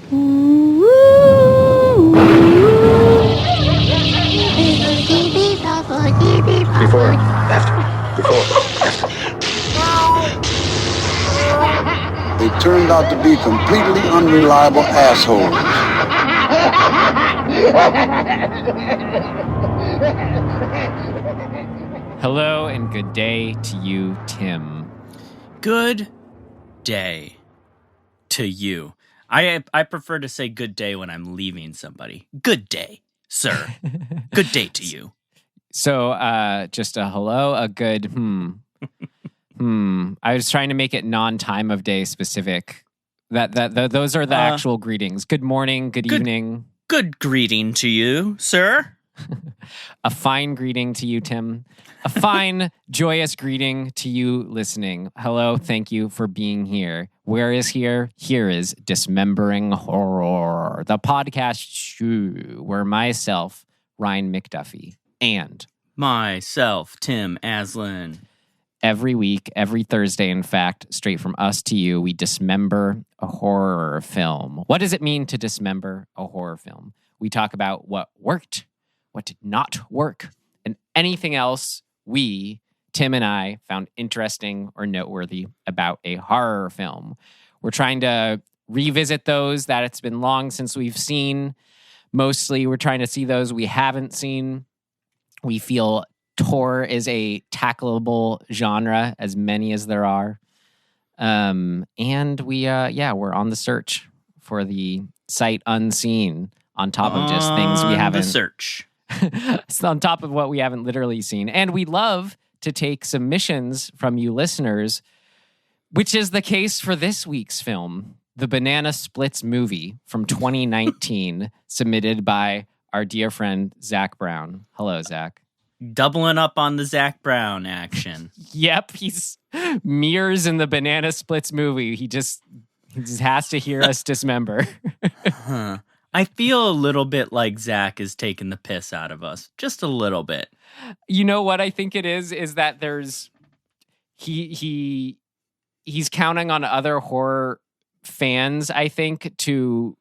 Before, after, before, after. They turned out to be completely unreliable assholes. Hello and good day to you, Tim. Good day to you. I prefer to say good day when I'm leaving somebody. Good day, sir. Good day to you. So, just a hello, a good I was trying to make it non-time of day specific. Those are the actual greetings. Good morning, good evening. Good greeting to you, sir. A fine greeting to you, Tim. A fine, joyous greeting to you listening. Hello, thank you for being here. Where is here? Here is Dismembering Horror, the podcast where myself, Ryan McDuffie, and myself, Tim Aslin. Every week, every Thursday, in fact, straight from us to you, we dismember a horror film. What does it mean to dismember a horror film? We talk about what worked, what did not work, and anything else we, Tim and I, found interesting or noteworthy about a horror film. We're trying to revisit those that it's been long since we've seen. Mostly, we're trying to see those we haven't seen. We feel horror is a tackleable genre, as many as there are. And we're on the search for the sight unseen on top of just things we haven't. The search. On top of what we haven't literally seen. And we love to take submissions from you listeners, which is the case for this week's film, the Banana Splits movie from 2019, submitted by our dear friend, Zach Brown. Hello, Zach. Doubling up on the Zach Brown action. Yep, he's mirrors in the Banana Splits movie. He just has to hear us dismember. Huh. I feel a little bit like Zach is taking the piss out of us. Just a little bit. You know what I think it is that there's he's counting on other horror fans, I think, to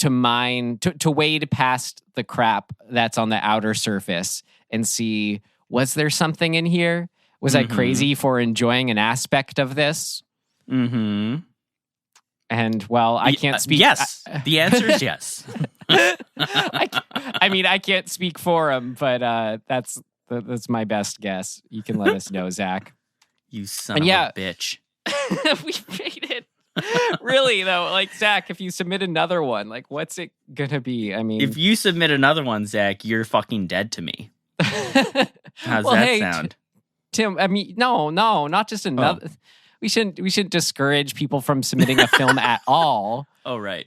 wade past the crap that's on the outer surface and see, was there something in here? Was I crazy for enjoying an aspect of this? Mm-hmm. And, well, I can't speak. Yes. The answer is yes. I mean, I can't speak for him, but that's my best guess. You can let us know, Zach. You son of a bitch. We made it. Really, though, like, Zach, if you submit another one, like, what's it gonna be? I mean, if you submit another one, Zach, you're fucking dead to me. How's that sound? Tim, I mean, no, not just another. Oh. We shouldn't discourage people from submitting a film at all. Oh, right.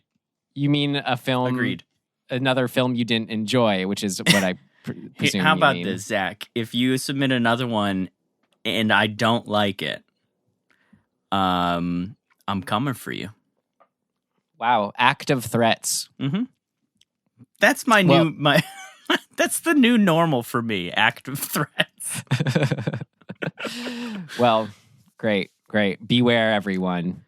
You mean a film? Agreed. Another film you didn't enjoy, which is what I presume. How about you mean. this, Zach? If you submit another one and I don't like it, I'm coming for you. Wow, active threats. Mm-hmm. That's that's the new normal for me. Active threats. Well, great. Beware, everyone.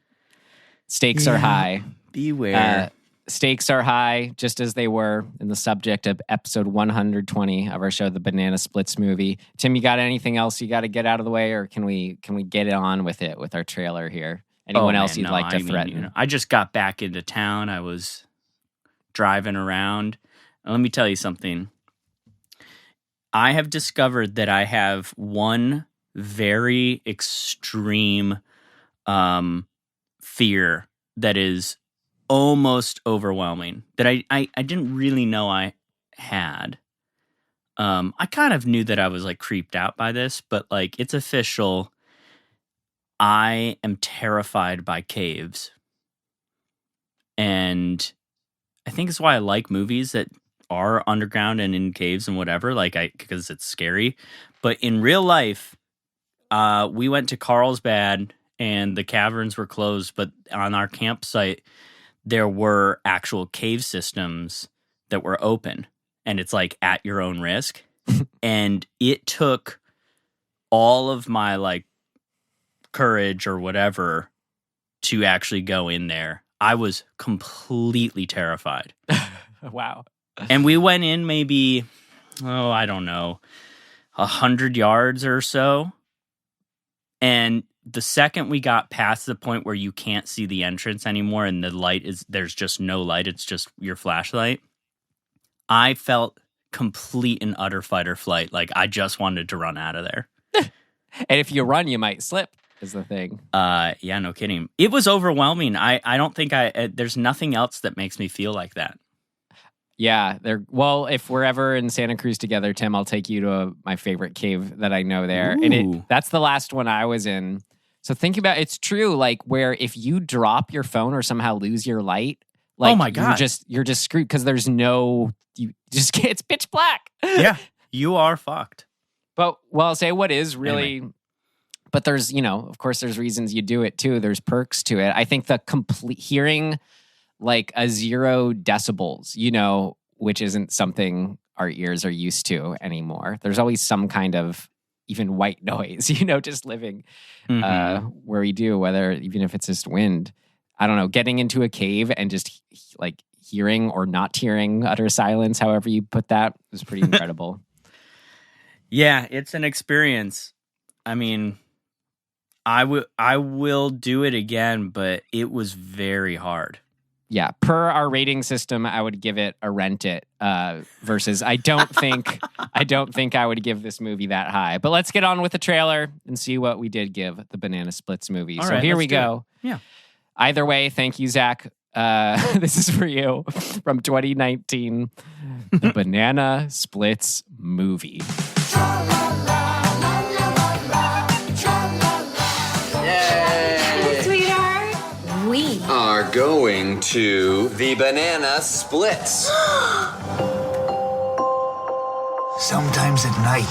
Stakes are high. Beware. Stakes are high, just as they were in the subject of episode 120 of our show, The Banana Splits Movie. Tim, you got anything else you got to get out of the way, or can we get it on with it with our trailer here? Anyone else you'd like to threaten? I just got back into town. I was driving around. And let me tell you something. I have discovered that I have one very extreme fear that is almost overwhelming, that I didn't really know I had. I kind of knew that I was like creeped out by this, but like it's official. I am terrified by caves. And I think it's why I like movies that are underground and in caves and whatever, because it's scary. But in real life, we went to Carlsbad and the caverns were closed, but on our campsite, there were actual cave systems that were open, and it's like at your own risk. And it took all of my like courage or whatever to actually go in there. I was completely terrified. Wow. And we went in maybe, I don't know, 100 yards or so. And the second we got past the point where you can't see the entrance anymore and there's just no light, it's just your flashlight, I felt complete and utter fight or flight. Like, I just wanted to run out of there. And if you run, you might slip, is the thing. Yeah, no kidding. It was overwhelming. I don't think there's nothing else that makes me feel like that. Yeah, well, if we're ever in Santa Cruz together, Tim, I'll take you to my favorite cave that I know there. Ooh. And that's the last one I was in. So think about it's true, like where if you drop your phone or somehow lose your light, like oh my God. you're just screwed because there's it's pitch black. Yeah, you are fucked. But I'll say what is really anyway. But there's, of course there's reasons you do it too. There's perks to it. I think the complete hearing like a 0 decibels, which isn't something our ears are used to anymore. There's always some kind of even white noise, just living where we do, even if it's just wind. I don't know, getting into a cave and just like hearing or not hearing utter silence, however you put that, was pretty incredible. Yeah, it's an experience. I mean, I will do it again, but it was very hard. Yeah, per our rating system, I would give it a rent it. Versus, I don't think I would give this movie that high. But let's get on with the trailer and see what we did give the Banana Splits movie. All so right, here we go. Yeah. Either way, thank you, Zach. This is for you from 2019, the Banana Splits movie. We are going to the Banana Splits. Sometimes at night,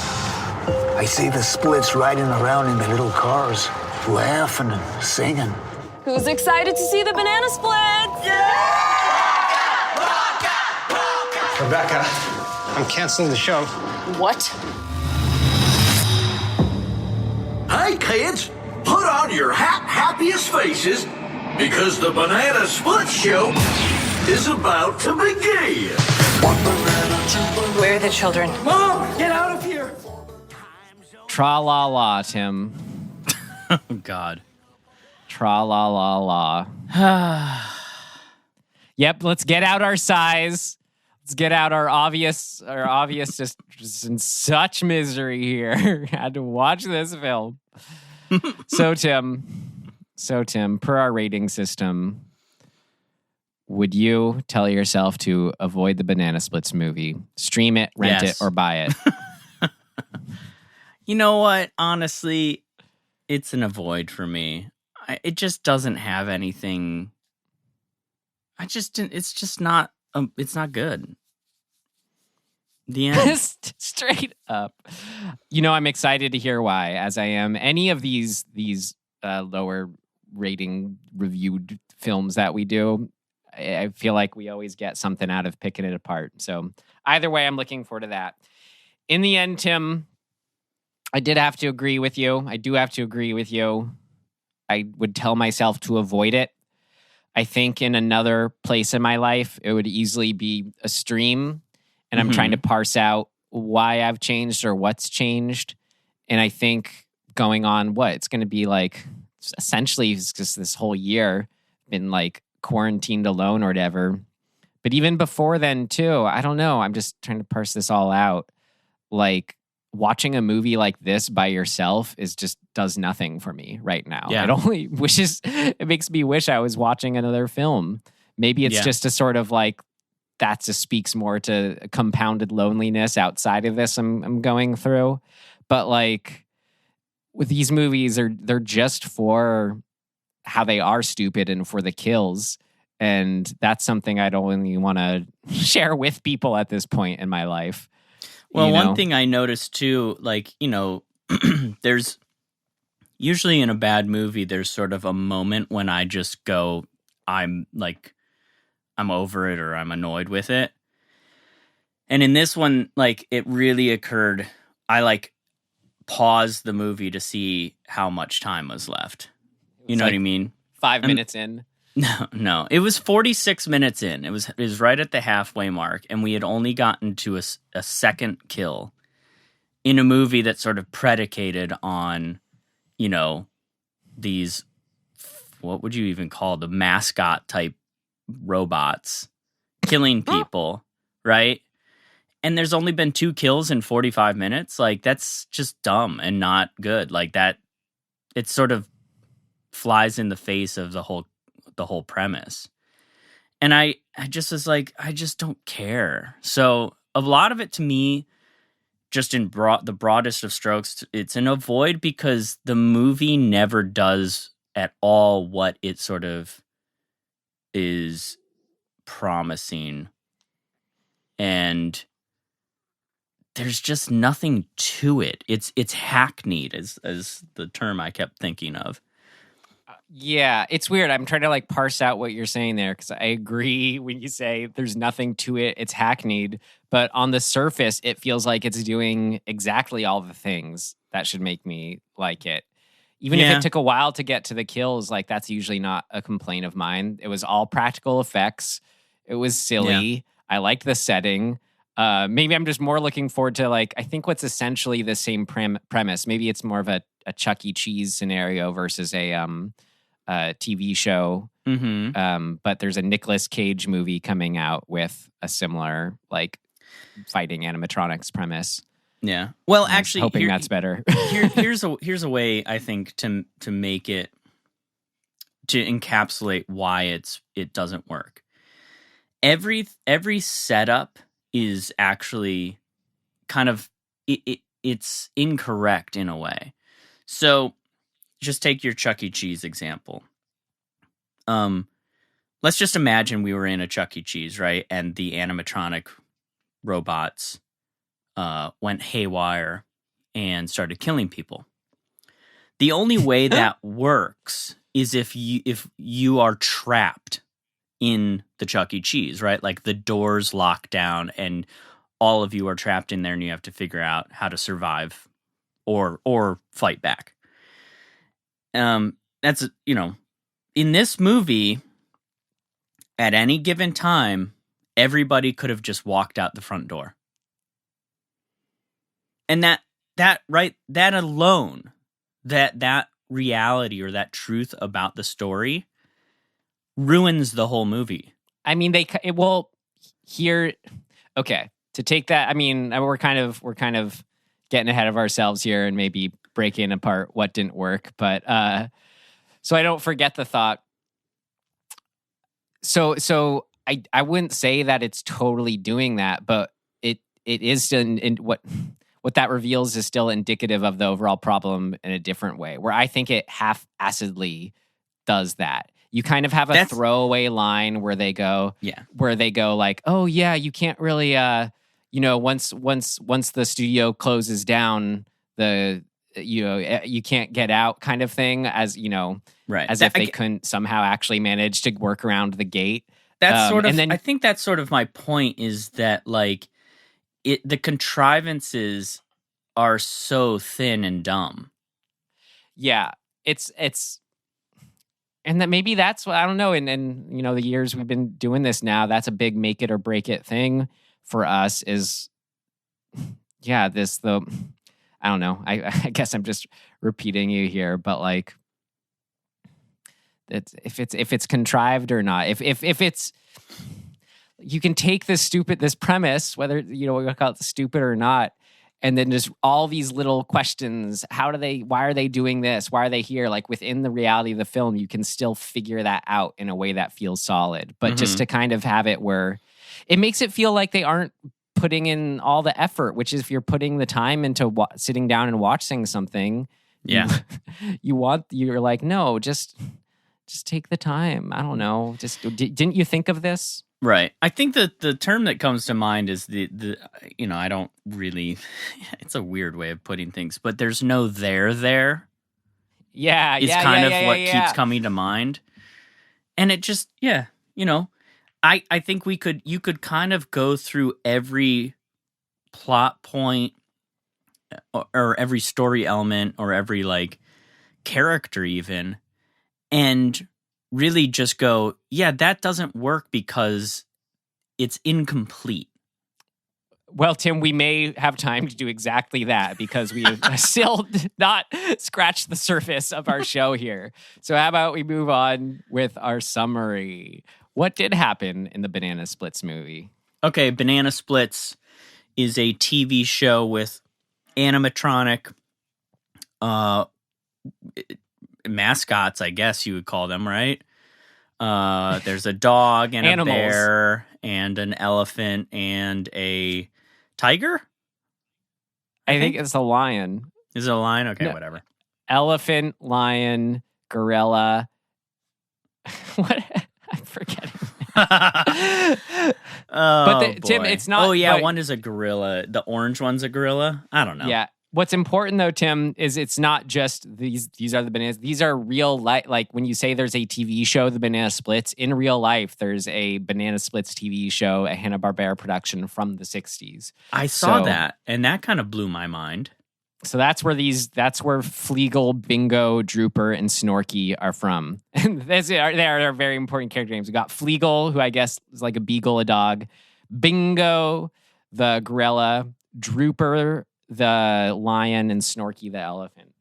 I see the Splits riding around in their little cars, laughing and singing. Who's excited to see the Banana Splits? Rebecca, I'm canceling the show. What? Hey, kids, put on your happiest faces because the Banana Split Show is about to begin. Where are the children? Mom, get out of here. Tra-la-la, Tim. Oh, God. Tra-la-la-la. Yep, let's get out our sighs. Let's get out our obvious just in such misery here. Had to watch this film. So Tim, per our rating system, would you tell yourself to avoid the Banana Splits movie? Stream it, rent it, or buy it? You know what? Honestly, it's an avoid for me. It just doesn't have anything. It's just not. It's not good. The end. Straight up. I'm excited to hear why, as I am any of these lower rating reviewed films that we do. I feel like we always get something out of picking it apart. So either way, I'm looking forward to that. In the end, Tim, I did have to agree with you. I do have to agree with you. I would tell myself to avoid it. I think in another place in my life, it would easily be a stream. And I'm trying to parse out why I've changed or what's changed. And I think going on, it's going to be like, essentially just this whole year, been like quarantined alone or whatever. But even before then too, I don't know. I'm just trying to parse this all out. Like watching a movie like this by yourself does nothing for me right now. Yeah. It makes me wish I was watching another film. Maybe it's just a sort of like, that just speaks more to compounded loneliness outside of this I'm going through. But like with these movies, they're just for how they are stupid and for the kills. And that's something I'd only want to share with people at this point in my life. Well, one thing I noticed too, like, there's usually in a bad movie, there's sort of a moment when I just go, I'm over it or I'm annoyed with it. And in this one, like, it really occurred. I paused the movie to see how much time was left. You know what I mean? 5 minutes in. No. It was 46 minutes in. It was right at the halfway mark, and we had only gotten to a second kill in a movie that's sort of predicated on, these, what would you even call the mascot type robots killing people, right? And there's only been 2 kills in 45 minutes. Like, that's just dumb and not good. Like, that, it sort of flies in the face of the whole premise. And I just was like, I just don't care. So a lot of it to me, just in the broadest of strokes, it's an avoid because the movie never does at all what it sort of is promising. And there's just nothing to it. It's hackneyed as the term I kept thinking of. Yeah, it's weird. I'm trying to like parse out what you're saying there because I agree when you say there's nothing to it. It's hackneyed, but on the surface, it feels like it's doing exactly all the things that should make me like it. Even if it took a while to get to the kills, like that's usually not a complaint of mine. It was all practical effects. It was silly. Yeah. I liked the setting. Maybe I'm just more looking forward to like, I think what's essentially the same premise. Maybe it's more of a Chuck E. Cheese scenario versus a TV show. Mm-hmm. But there's a Nicolas Cage movie coming out with a similar like fighting animatronics premise. Yeah. Well, actually, hoping that's better. here's a way I think to make it, to encapsulate why it doesn't work. Every setup is actually kind of it's incorrect in a way. So just take your Chuck E. Cheese example. Let's just imagine we were in a Chuck E. Cheese, right? And the animatronic robots went haywire and started killing people. The only way that works is if you are trapped in the Chuck E. Cheese, right? Like the doors lock down and all of you are trapped in there and you have to figure out how to survive or fight back. That's, in this movie, at any given time, everybody could have just walked out the front door. And that alone, that reality or that truth about the story ruins the whole movie. I mean, okay, to take that, I mean, we're kind of getting ahead of ourselves here and maybe breaking apart what didn't work, but so I don't forget the thought. So I wouldn't say that it's totally doing that, but it is still in what that reveals is still indicative of the overall problem in a different way, where I think it half-assedly does that. You kind of have a throwaway line where they go like, oh yeah, you can't really, once the studio closes down, you can't get out kind of thing, as right, as if they couldn't somehow actually manage to work around the gate. That's I think that's sort of my point, is that like the contrivances are so thin and dumb. Yeah, it's. And that maybe that's what, I don't know. And the years we've been doing this now, that's a big make it or break it thing for us is, I don't know. I guess I'm just repeating you here, but like, if it's contrived or not, if it's, you can take this premise, whether, we call it stupid or not, and then just all these little questions. Why are they doing this? Why are they here? Like within the reality of the film, you can still figure that out in a way that feels solid. But just to kind of have it where it makes it feel like they aren't putting in all the effort, which is if you're putting the time into sitting down and watching something, you're like, no, just take the time. I don't know. Didn't you think of this? Right. I think that the term that comes to mind is the I don't really, it's a weird way of putting things, but there's no there. Yeah. Is kind of what keeps coming to mind. And it just, I think you could kind of go through every plot point or every story element or every like character even, and really just go, yeah, that doesn't work because it's incomplete. Well, Tim, we may have time to do exactly that because we have still not scratched the surface of our show here. So how about we move on with our summary? What did happen in the Banana Splits movie? Okay, Banana Splits is a TV show with animatronic mascots, I guess you would call them, right? There's a dog and Animals. A bear and an elephant and a tiger? I think it's a lion. Is it a lion? Okay, No. whatever. Elephant, lion, gorilla. What? I'm forgetting. Tim, it's not. Oh yeah, but- one is a gorilla. The orange one's a gorilla. I don't know. Yeah. What's important though, Tim, is it's not just these are the bananas. These are real life. Like when you say there's a TV show, The Banana Splits, in real life, there's a Banana Splits TV show, a Hanna-Barbera production from the 60s. I saw that, and that kind of blew my mind. So that's where Fleagle, Bingo, Drooper, and Snorky are from. And they are very important character names. We got Fleagle, who I guess is like a beagle, a dog. Bingo, the gorilla. Drooper, the lion, and Snorky, the elephant.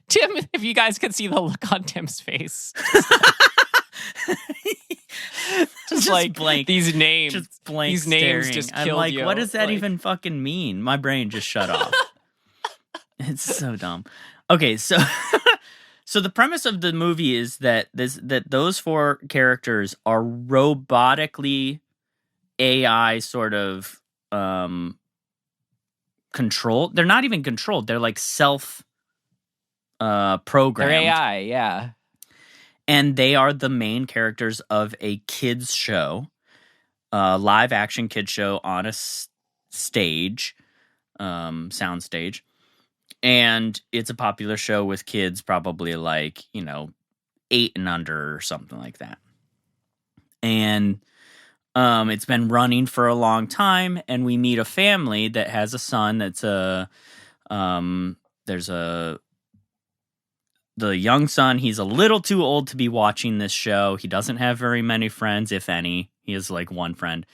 Tim, if you guys could see the look on Tim's face. just like blank. These names. Just blank these names staring. just I'm killed like, you. what does that Like- even fucking mean? My brain just shut off. It's so dumb. Okay, so so the premise of the movie is that those four characters are robotically AI sort of controlled. They're not even controlled. They're like self programmed. They're AI, yeah. And they are the main characters of a kids show, live action kids show on a stage, sound stage. And it's a popular show with kids, probably like, 8 and under or something like that. And it's been running for a long time, and we meet a family that has a son that's the young son, he's a little too old to be watching this show. He doesn't have very many friends, if any. He has like one friend.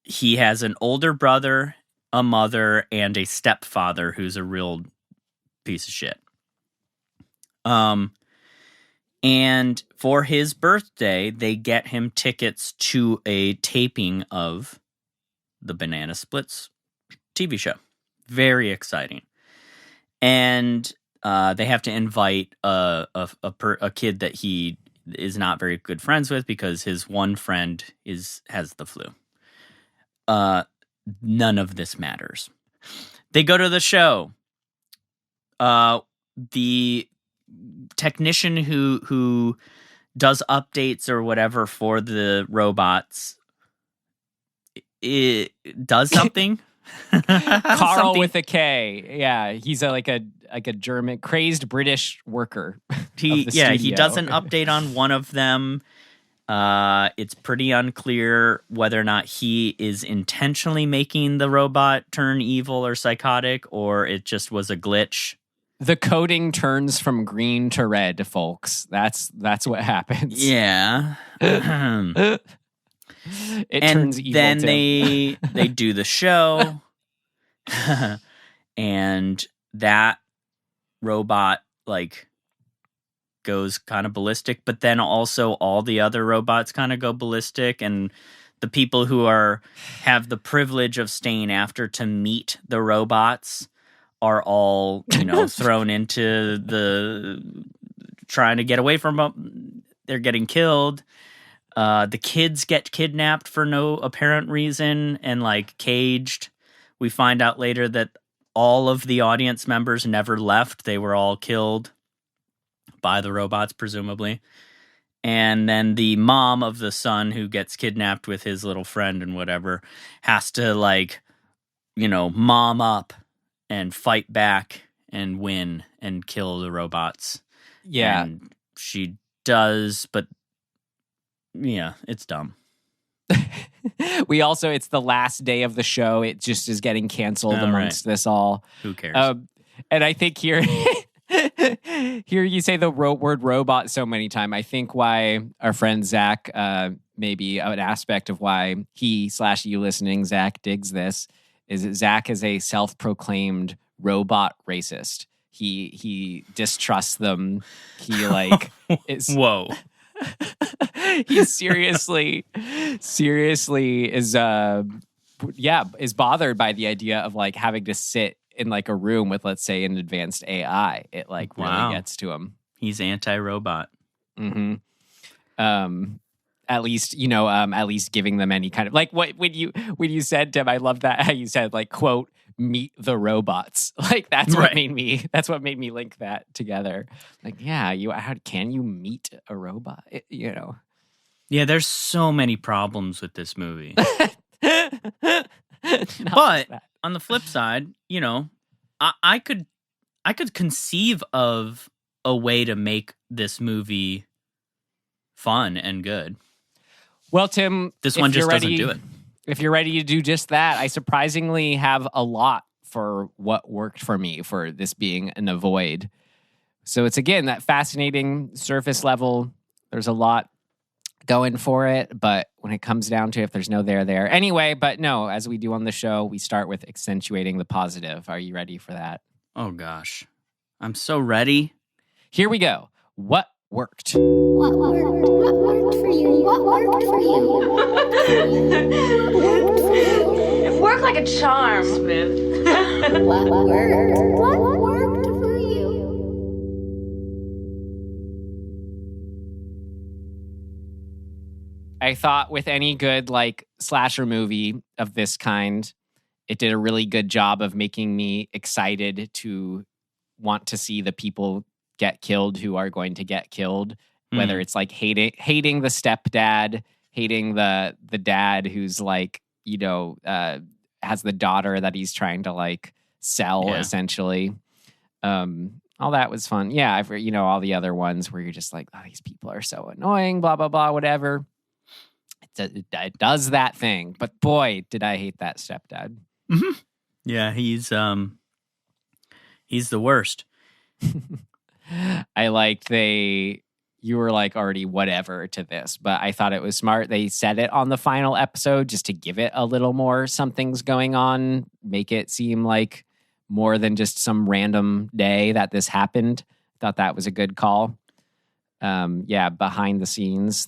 He has an older brother, a mother, and a stepfather who's a real piece of shit. And for his birthday, they get him tickets to a taping of the Banana Splits TV show. Very exciting. And they have to invite a kid that he is not very good friends with because his one friend has the flu. None of this matters. They go to the show. The technician who does updates or whatever for the robots, it does something. Carl Something. with a K. Yeah, he's like a German crazed British worker. He studio. does an update on one of them. It's pretty unclear whether or not he is intentionally making the robot turn evil or psychotic, or it just was a glitch. The coding turns from green to red, folks. That's what happens. Yeah. It turns evil. Then too. they do the show, and that robot like goes kind of ballistic. But then also all the other robots kind of go ballistic, and the people who have the privilege of staying after to meet the robots are all thrown into the trying to get away from them. They're getting killed. The kids get kidnapped for no apparent reason and like caged. We find out later that all of the audience members never left. They were all killed by the robots, presumably. And then the mom of the son who gets kidnapped with his little friend and whatever has to mom up and fight back and win and kill the robots. Yeah. And she does, but yeah, it's dumb. It's the last day of the show. It just is getting canceled amongst this all. Who cares? And I think here, Here you say the word robot so many times. I think why our friend Zach, maybe an aspect of why he/you listening, Zach, digs this, is that Zach is a self-proclaimed robot racist. He distrusts them. He is... Whoa. He seriously is bothered by the idea of like having to sit in like a room with, let's say, an advanced AI. It like really gets to him. He's anti-robot. Mm-hmm. At least giving them any kind of like when you said, Tim, I love that how you said like, quote, meet the robots. Like that's what made me link that together. Like, yeah, how can you meet a robot? Yeah, there's so many problems with this movie. But on the flip side, I could conceive of a way to make this movie fun and good. Well, Tim, this one just doesn't do it. If you're ready to do just that, I surprisingly have a lot for what worked for me for this being an avoid. So it's, again, that fascinating surface level. There's a lot going for it, but when it comes down to it, if there's no there. Anyway, but no, as we do on the show, we start with accentuating the positive. Are you ready for that? Oh, gosh. I'm so ready. Here we go. What worked? What worked? What worked for you? What worked for you? It worked like a charm. What worked? What worked for you? I thought with any good like slasher movie of this kind, it did a really good job of making me excited to want to see the people get killed who are going to get killed. Whether it's like hating the stepdad, hating the dad who's like, has the daughter that he's trying to like sell essentially. All that was fun. Yeah, all the other ones where you're just like, oh, these people are so annoying, blah, blah, blah, whatever. It does that thing. But boy, did I hate that stepdad. Mm-hmm. Yeah, he's the worst. I liked you were like already whatever to this, but I thought it was smart. They said it on the final episode just to give it a little more something's going on, make it seem like more than just some random day that this happened. Thought that was a good call. Behind the scenes,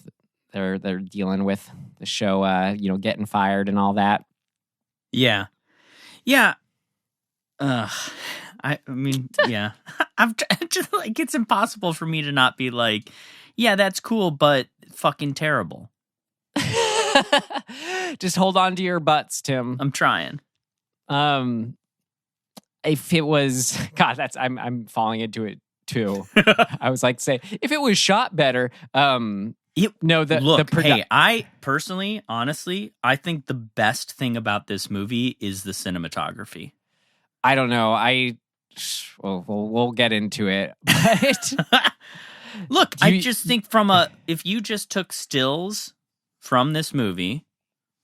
they're dealing with the show, getting fired and all that. Yeah. I mean, yeah. I'm just like, it's impossible for me to not be like, yeah, that's cool, but fucking terrible. Just hold on to your butts, Tim. I'm trying. If it was, God, I'm falling into it too. I was like, say, if it was shot better, I personally, honestly, I think the best thing about this movie is the cinematography. I don't know. We'll get into it. But look, I just think if you just took stills from this movie,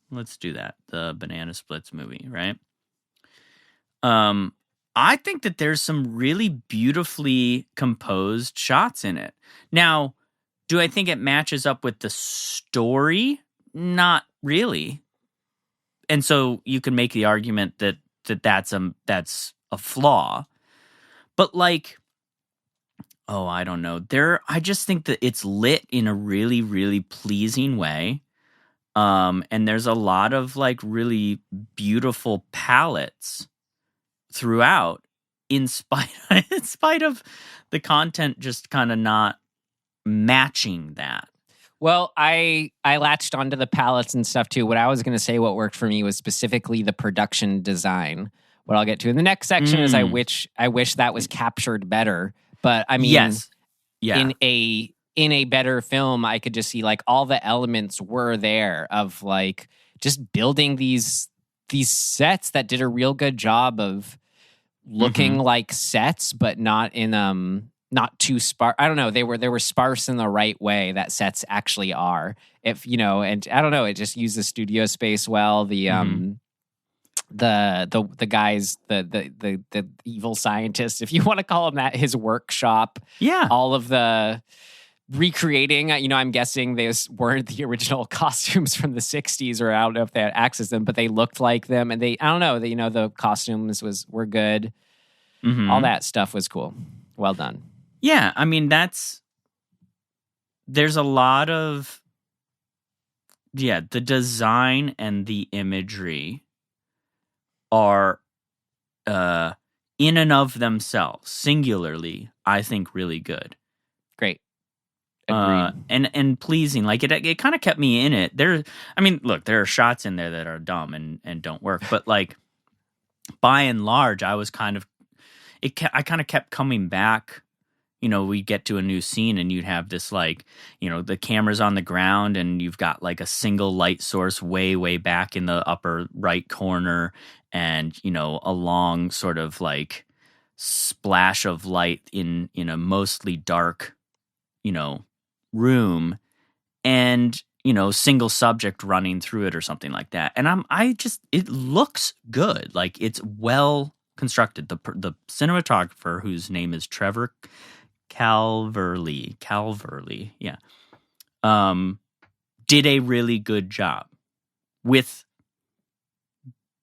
let's do that, the Banana Splits movie, right? I think that there's some really beautifully composed shots in it. Now, do I think it matches up with the story? Not really. And so you can make the argument that's a flaw. But like, I don't know. I just think that it's lit in a really, really pleasing way. And there's a lot of like really beautiful palettes throughout, in spite of the content just kind of not matching that. Well, I latched onto the palettes and stuff too. What I was going to say, what worked for me was specifically the production design. What I'll get to in the next section is I wish that was captured better. But I mean, yes. Yeah. in a better film, I could just see like all the elements were there of like just building these sets that did a real good job of looking like sets, but not in not too sparse. I don't know. They were sparse in the right way that sets actually are. And I don't know. It just used the studio space well. the guys, the evil scientist, if you want to call him that, his workshop. Yeah. All of the recreating, I'm guessing these weren't the original costumes from the 60s, or I don't know if they had access to them, but they looked like them. And I don't know, the costumes were good. Mm-hmm. All that stuff was cool. Well done. Yeah. I mean, there's a lot of, the design and the imagery are in and of themselves, singularly, I think really good. Great. Agreed. And pleasing. Like it kind of kept me in it. There are shots in there that are dumb and don't work, but like by and large, I was kind of I kind of kept coming back. We get to a new scene and you'd have this like, the camera's on the ground and you've got like a single light source way, way back in the upper right corner, and, a long sort of like splash of light in a mostly dark, room, and, single subject running through it or something like that. And it looks good. Like it's well constructed. The cinematographer, whose name is Trevor Calverley, yeah, did a really good job with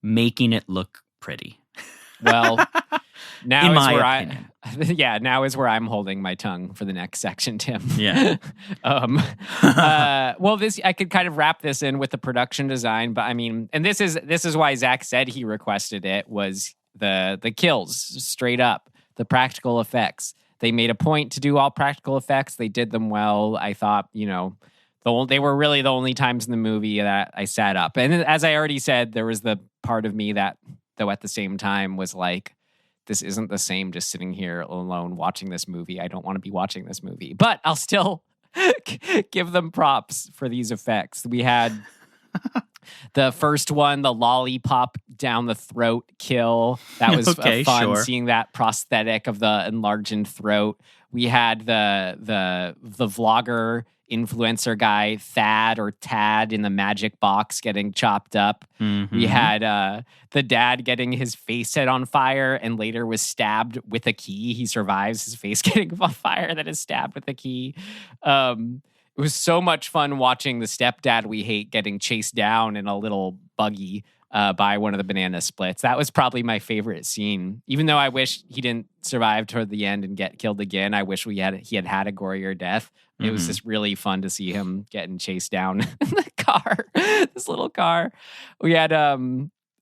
making it look pretty. Well, now in is my where opinion. now is where I'm holding my tongue for the next section, Tim. Yeah. Well, I could kind of wrap this in with the production design, but I mean, and this is why Zach said he requested it, was the kills, straight up, the practical effects. They made a point to do all practical effects. They did them well. I thought, they were really the only times in the movie that I sat up. And as I already said, there was the part of me that, though at the same time, was like, this isn't the same just sitting here alone watching this movie. I don't want to be watching this movie. But I'll still give them props for these effects. We had the first one, the lollipop down the throat kill. That was fun, sure. Seeing that prosthetic of the enlarged throat. We had the vlogger influencer guy, Thad or Tad, in the magic box getting chopped up. Mm-hmm. We had the dad getting his face set on fire and later was stabbed with a key. He survives his face getting on fire, that is stabbed with a key. It was so much fun watching the stepdad we hate getting chased down in a little buggy by one of the banana splits. That was probably my favorite scene. Even though I wish he didn't survive toward the end and get killed again, I wish he had had a gorier death. It was just really fun to see him getting chased down in the car, this little car. We had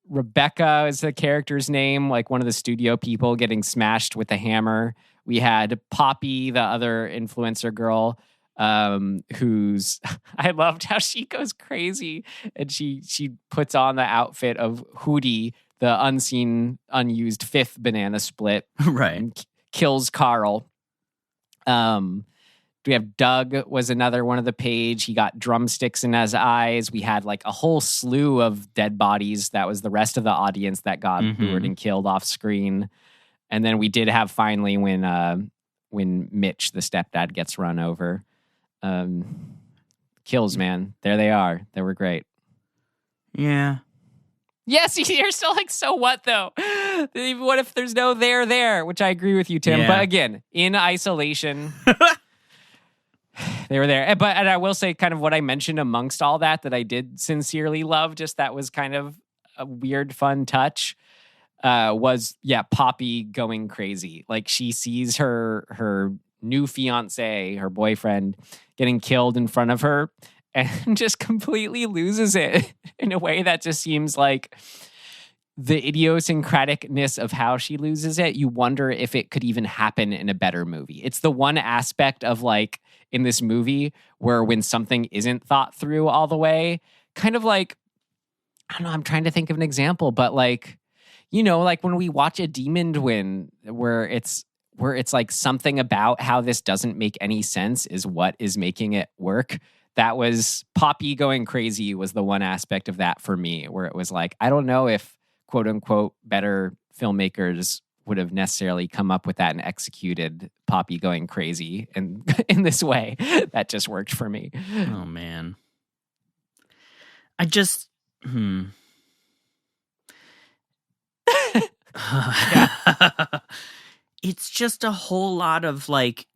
Rebecca is the character's name, like one of the studio people getting smashed with a hammer. We had Poppy, the other influencer girl, who's I loved how she goes crazy and she puts on the outfit of Hootie, the unseen, unused fifth banana split, right? And kills Carl. We have Doug was another one of the page. He got drumsticks in his eyes. We had like a whole slew of dead bodies. That was the rest of the audience that got lured and killed off screen. And then we did have finally when Mitch, the stepdad, gets run over. Kills, man. There they are. They were great. Yeah. Yes, you're still like, so what though? What if there's no there, which I agree with you, Tim. Yeah. But again, in isolation, they were there. And I will say kind of what I mentioned amongst all that I did sincerely love, just that was kind of a weird, fun touch, was Poppy going crazy. Like she sees her new fiance, her boyfriend, getting killed in front of her and just completely loses it in a way that just seems like the idiosyncraticness of how she loses it. You wonder if it could even happen in a better movie. It's the one aspect of like in this movie where when something isn't thought through all the way, kind of like, I don't know, I'm trying to think of an example, but like, like when we watch a Demon win where it's like something about how this doesn't make any sense is what is making it work. That was Poppy going crazy was the one aspect of that for me, where it was like, I don't know if quote unquote better filmmakers would have necessarily come up with that and executed Poppy going crazy in this way. That just worked for me. Oh man. I just It's just a whole lot of like,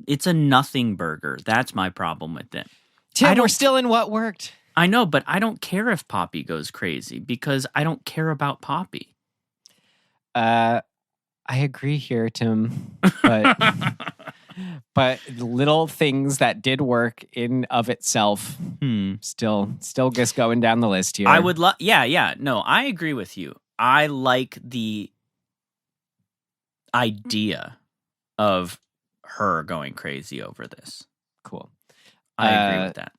it's a nothing burger. That's my problem with it. Tim, we're still in what worked. I know, but I don't care if Poppy goes crazy because I don't care about Poppy. I agree here, Tim. But but little things that did work in of itself still just going down the list here. I would love no, I agree with you. I like the idea of her going crazy over this. Cool. I agree with that.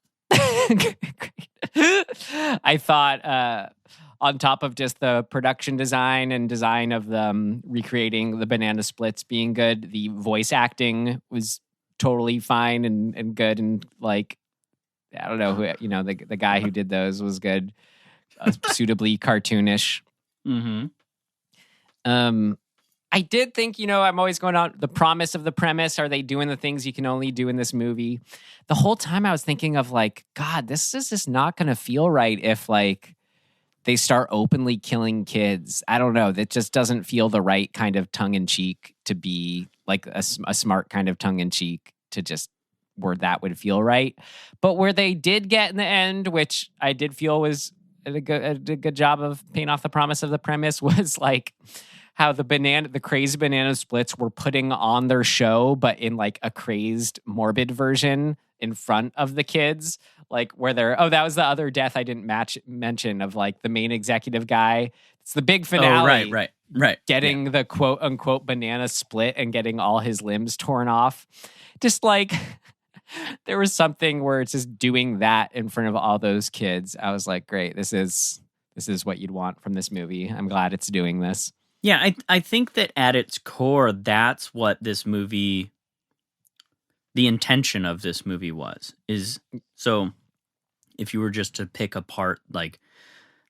I thought on top of just the production design and design of them recreating the banana splits being good, the voice acting was totally fine and good, and like I don't know who the guy who did those was good, suitably cartoonish. Mm-hmm. I did think, I'm always going on the promise of the premise. Are they doing the things you can only do in this movie? The whole time I was thinking of like, God, this is just not going to feel right if like they start openly killing kids. I don't know. That just doesn't feel the right kind of tongue in cheek to be like a smart kind of tongue in cheek to just where that would feel right. But where they did get in the end, which I did feel was a good job of paying off the promise of the premise, was like how the crazy banana splits were putting on their show, but in like a crazed, morbid version in front of the kids. Like where that was the other death I didn't mention of like the main executive guy. It's the big finale. Oh, right. Getting the quote unquote banana split and getting all his limbs torn off. Just like there was something where it's just doing that in front of all those kids. I was like, great, this is what you'd want from this movie. I'm glad it's doing this. Yeah, I think that at its core, that's what this movie, the intention of this movie is. So if you were just to pick apart like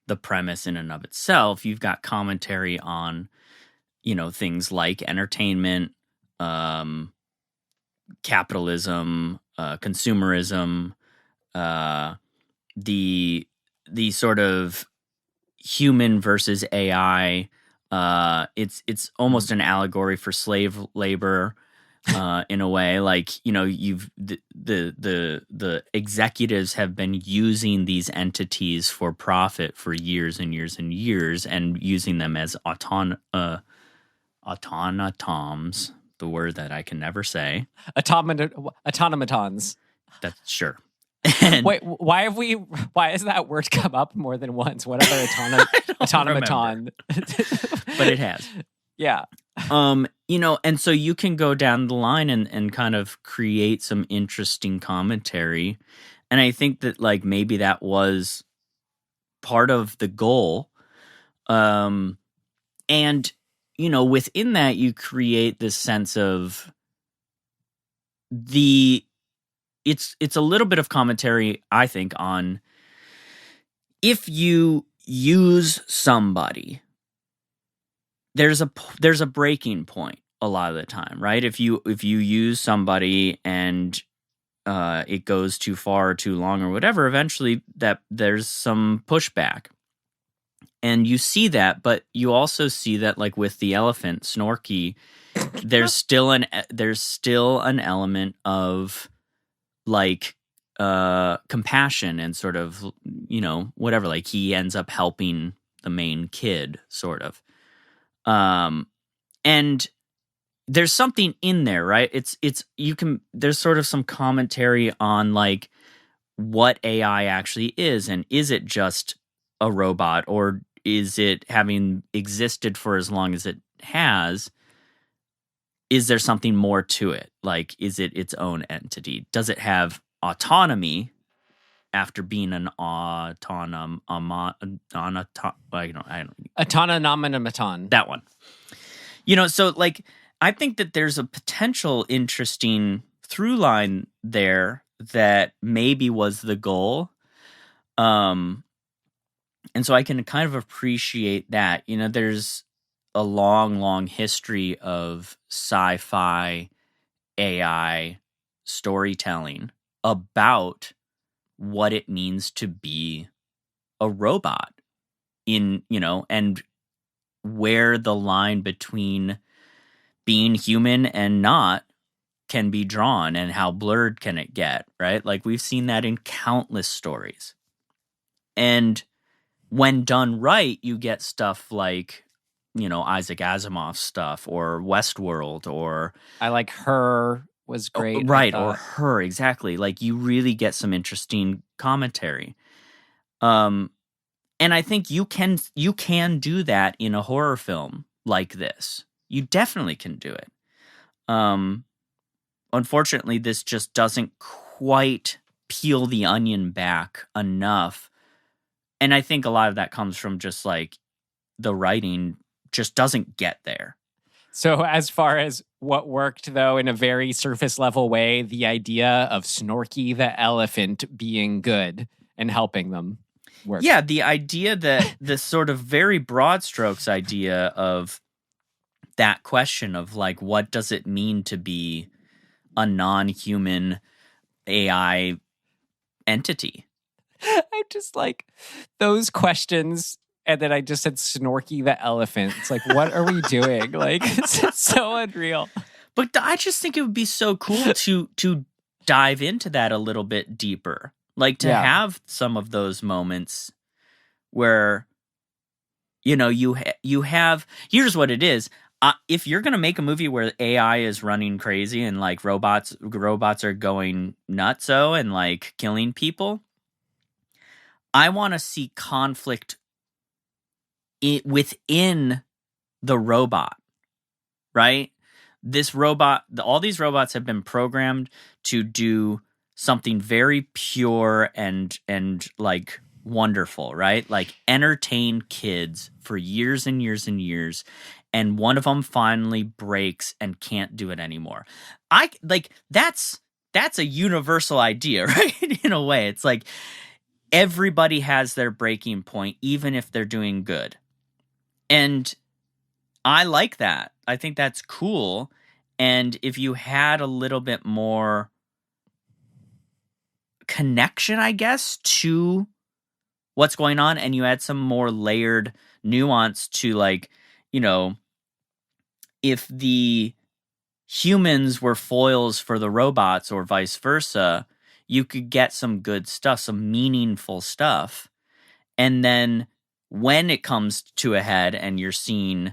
the premise in and of itself, you've got commentary on, things like entertainment, capitalism, consumerism, the sort of human versus AI. It's almost an allegory for slave labor, in a way. Like, the executives have been using these entities for profit for years and years and years, and using them as automatons, the word that I can never say. Automatons. That's sure. Wait, why has that word come up more than once? What other automaton? But it has. Yeah. And so you can go down the line and kind of create some interesting commentary. And I think that like maybe that was part of the goal. And within that you create this sense of it's a little bit of commentary, I think, on if you use somebody, there's a breaking point a lot of the time, right? If you use somebody and it goes too far or too long or whatever, eventually that there's some pushback. And you see that, but you also see that like with the elephant, Snorky, there's still an element of like compassion and sort of, whatever, like he ends up helping the main kid sort of. And there's something in there, right? There's sort of some commentary on like what AI actually is, and is it just a robot, or is it, having existed for as long as it has, is there something more to it? Like, is it its own entity? Does it have autonomy after being an autonomaton? That one. So like, I think that there's a potential interesting through line there that maybe was the goal. And so I can kind of appreciate that. There's a long, long history of sci-fi AI storytelling about what it means to be a robot and where the line between being human and not can be drawn and how blurred can it get, right? Like we've seen that in countless stories. And when done right, you get stuff like, Isaac Asimov's stuff or Westworld or... I like Her was great. Right, or Her, exactly. Like you really get some interesting commentary. And I think you can do that in a horror film like this. You definitely can do it. Unfortunately, this just doesn't quite peel the onion back enough. And I think a lot of that comes from just like the writing just doesn't get there. So as far as what worked, though, in a very surface level way, the idea of Snorky the elephant being good and helping them work. Yeah, the idea that the sort of very broad strokes idea of that question of like, what does it mean to be a non-human AI entity? I just like those questions. And then I just said Snorky the elephant. It's like, what are we doing? Like, it's so unreal. But I just think it would be so cool to dive into that a little bit deeper. Like to have some of those moments where, you have, here's what it is. If you're going to make a movie where AI is running crazy and like robots are going nutso and like killing people, I want to see conflict within the robot, right? This robot, all these robots have been programmed to do something very pure and like wonderful, right? Like entertain kids for years and years and years. And one of them finally breaks and can't do it anymore. That's a universal idea, right? In a way, it's like everybody has their breaking point, even if they're doing good. And I like that. I think that's cool. And if you had a little bit more connection, I guess, to what's going on, and you add some more layered nuance to like, if the humans were foils for the robots or vice versa, you could get some good stuff, some meaningful stuff. And then when it comes to a head and you're seeing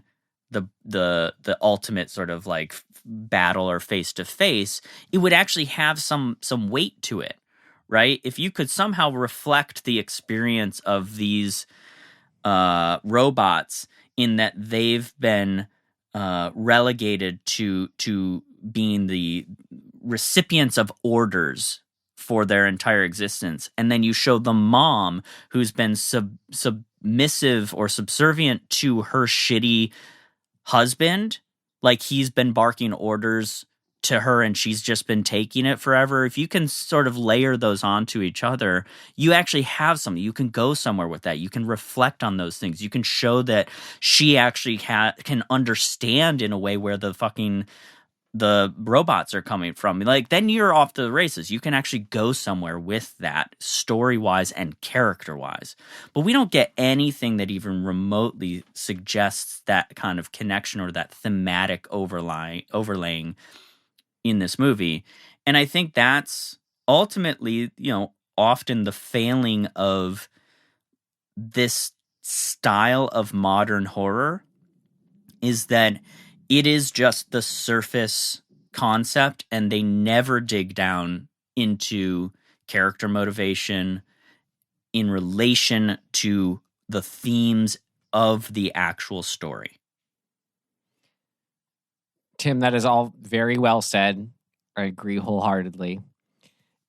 the ultimate sort of like battle or face to face, it would actually have some weight to it, right? If you could somehow reflect the experience of these robots in that they've been relegated to being the recipients of orders for their entire existence, and then you show the mom who's been submissive or subservient to her shitty husband, like he's been barking orders to her and she's just been taking it forever. If you can sort of layer those onto each other, you actually have something. You can go somewhere with that. You can reflect on those things. You can show that she actually can understand in a way where the robots are coming from. Like, then you're off to the races. You can actually go somewhere with that, story-wise and character-wise. But we don't get anything that even remotely suggests that kind of connection or that thematic overlaying in this movie. And I think that's ultimately, often the failing of this style of modern horror, is that it is just the surface concept, and they never dig down into character motivation in relation to the themes of the actual story. Tim, that is all very well said. I agree wholeheartedly.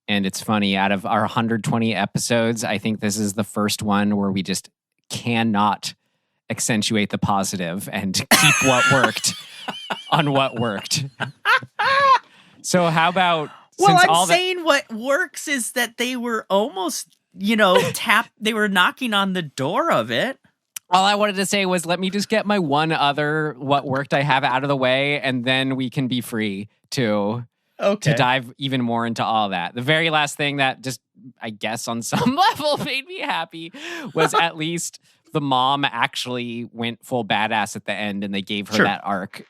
And it's funny, out of our 120 episodes, I think this is the first one where we just cannot accentuate the positive and keep what worked on what worked. So how about... Well, I'm saying what works is that they were almost, they were knocking on the door of it. All I wanted to say was, let me just get my one other what worked I have out of the way, and then we can be free to dive even more into all that. The very last thing that just, I guess on some level, made me happy was at least the mom actually went full badass at the end and they gave her that arc,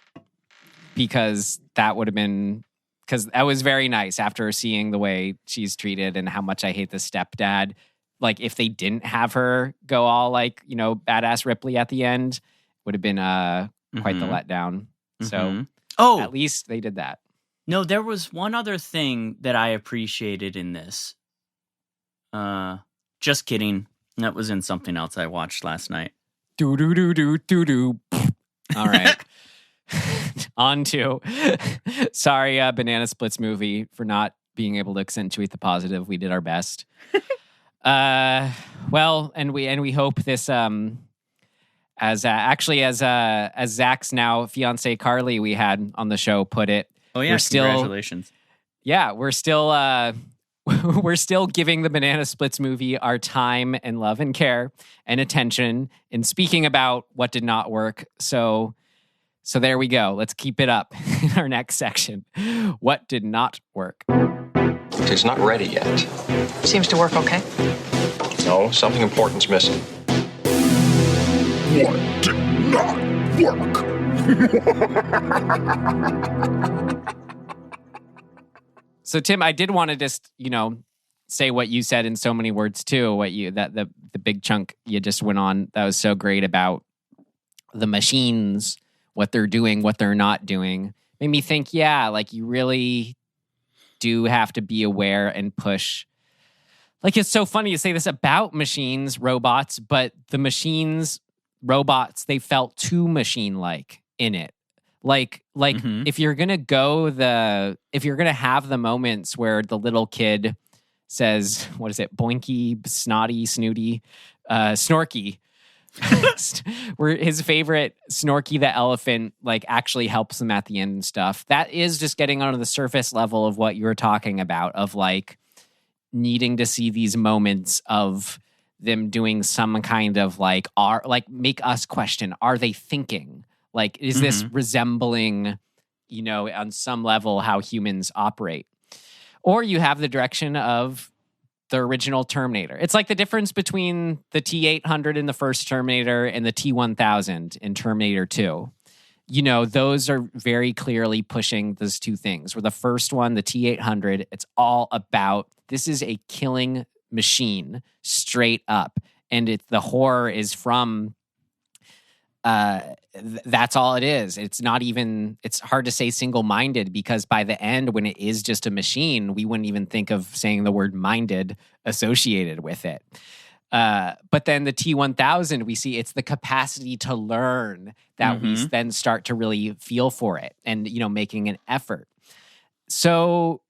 because that would have been, because that was very nice after seeing the way she's treated and how much I hate the stepdad. Like, if they didn't have her go all like, badass Ripley at the end, would have been quite the letdown. So at least they did that. No, there was one other thing that I appreciated in this. Just kidding. That was in something else I watched last night. Do. All right. On to, sorry, Banana Splits movie for not being able to accentuate the positive. We did our best. Well, and we hope this, as Zach's now fiance Carly we had on the show put it. Oh yeah, congratulations. We're still giving the Banana Splits movie our time and love and care and attention in speaking about what did not work. So there we go. Let's keep it up in our next section. What did not work? It's not ready yet. Seems to work okay. No, something important's missing. What did not work? So Tim, I did want to just, say what you said in so many words too. The big chunk you just went on that was so great about the machines, what they're doing, what they're not doing. Made me think, you really do have to be aware and push. Like, it's so funny to say this about machines, robots, but the machines, robots, they felt too machine-like in it. If you're gonna if you're gonna have the moments where the little kid says, what is it, boinky, snotty, snooty, snorky, where his favorite Snorky the elephant actually helps him at the end and stuff. That is just getting onto the surface level of what you're talking about, of needing to see these moments of them doing some kind of make us question, are they thinking? Is this resembling, on some level how humans operate? Or you have the direction of the original Terminator. It's like the difference between the T-800 in the first Terminator and the T-1000 in Terminator 2. Those are very clearly pushing those two things. Where the first one, the T-800, it's all about, this is a killing machine straight up. And the horror is from... that's all it is. It's not even, it's hard to say single-minded, because by the end, when it is just a machine, we wouldn't even think of saying the word minded associated with it. But then the T-1000, we see it's the capacity to learn that we then start to really feel for it and, making an effort. So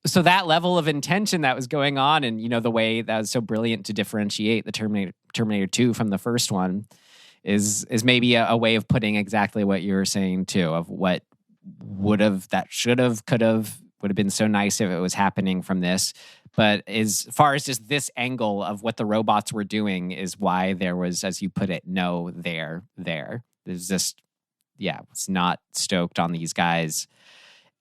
that level of intention that was going on, and, the way that was so brilliant to differentiate the Terminator 2 from the first one, is maybe a way of putting exactly what you were saying too, of what would have been so nice if it was happening from this. But as far as just this angle of what the robots were doing is why there was, as you put it, no there. There's just, was not stoked on these guys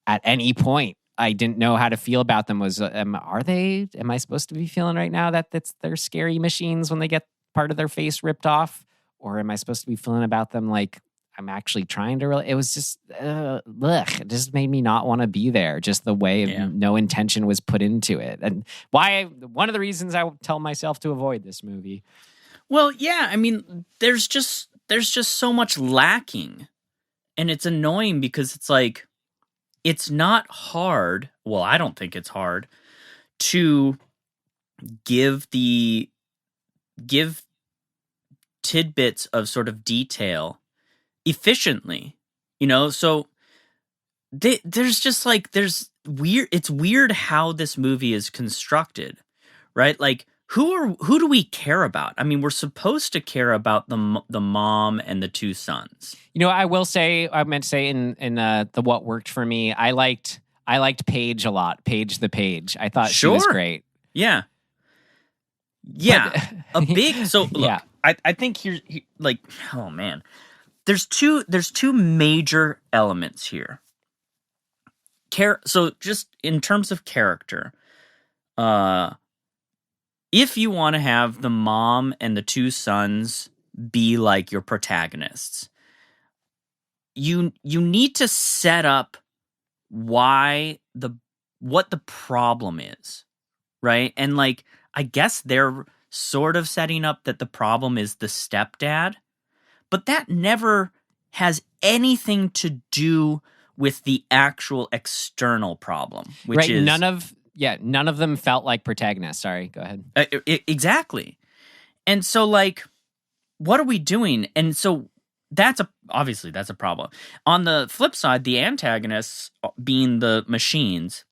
at any point. I didn't know how to feel about them. Am I supposed to be feeling right now that they're scary machines when they get part of their face ripped off? Or am I supposed to be feeling about them like I'm actually trying to it was just, it just made me not want to be there. Just the way no intention was put into it. And one of the reasons I would tell myself to avoid this movie. Well, yeah, I mean, there's just so much lacking. And it's annoying because it's not hard. Well, I don't think it's hard to give tidbits of sort of detail efficiently, so it's weird how this movie is constructed, right? Who do we care about? I mean, we're supposed to care about the mom and the two sons. I meant to say in the what worked for me, I liked Paige a lot. Paige the Page. I thought she was great. Yeah. So look, I think here's oh man, there's two major elements here. So just in terms of character, if you want to have the mom and the two sons be like your protagonists. You need to set up what the problem is, right? And like, I guess they're sort of setting up that the problem is the stepdad, but that never has anything to do with the actual external problem, which is none of them felt like protagonists. Sorry, go ahead. Exactly. And so, like, what are we doing? And so obviously that's a problem. On the flip side, the antagonists being the machines,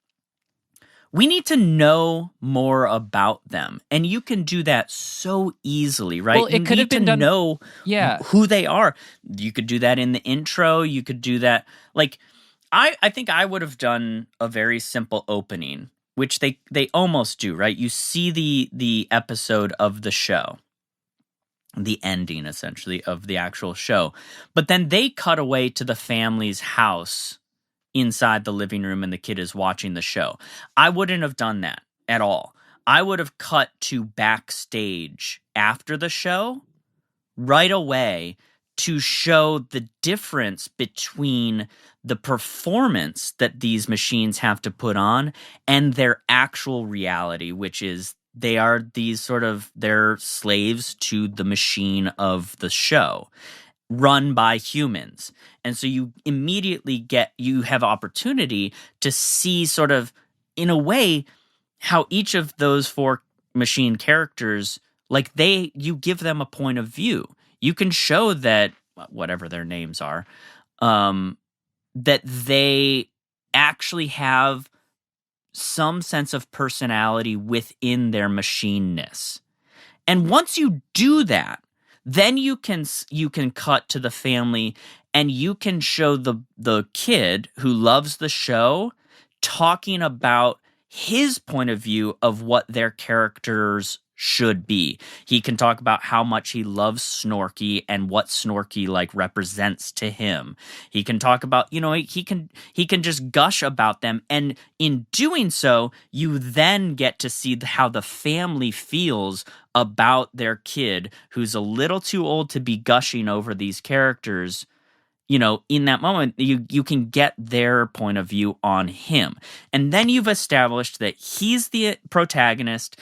we need to know more about them. And you can do that so easily, right? Well, it could have been done. Know who they are. You could do that in the intro. You could do that. Like, I think I would have done a very simple opening, which they almost do, right? You see the episode of the show, the ending, essentially, of the actual show. But then they cut away to the family's house inside the living room, and the kid is watching the show. I wouldn't have done that at all. I would have cut to backstage after the show right away to show the difference between the performance that these machines have to put on and their actual reality, which is they are they're slaves to the machine of the show, run by humans. And so you immediately you have opportunity to see sort of, in a way, how each of those 4 machine characters, like you give them a point of view. You can show that, whatever their names are, that they actually have some sense of personality within their machineness. And once you do that, then you can cut to the family, and you can show the kid who loves the show talking about his point of view of what their characters should be. He can talk about how much he loves Snorky and what Snorky like represents to him. He can talk about, he can just gush about them, and in doing so, you then get to see how the family feels about their kid who's a little too old to be gushing over these characters. In that moment, you can get their point of view on him. And then you've established that he's the protagonist.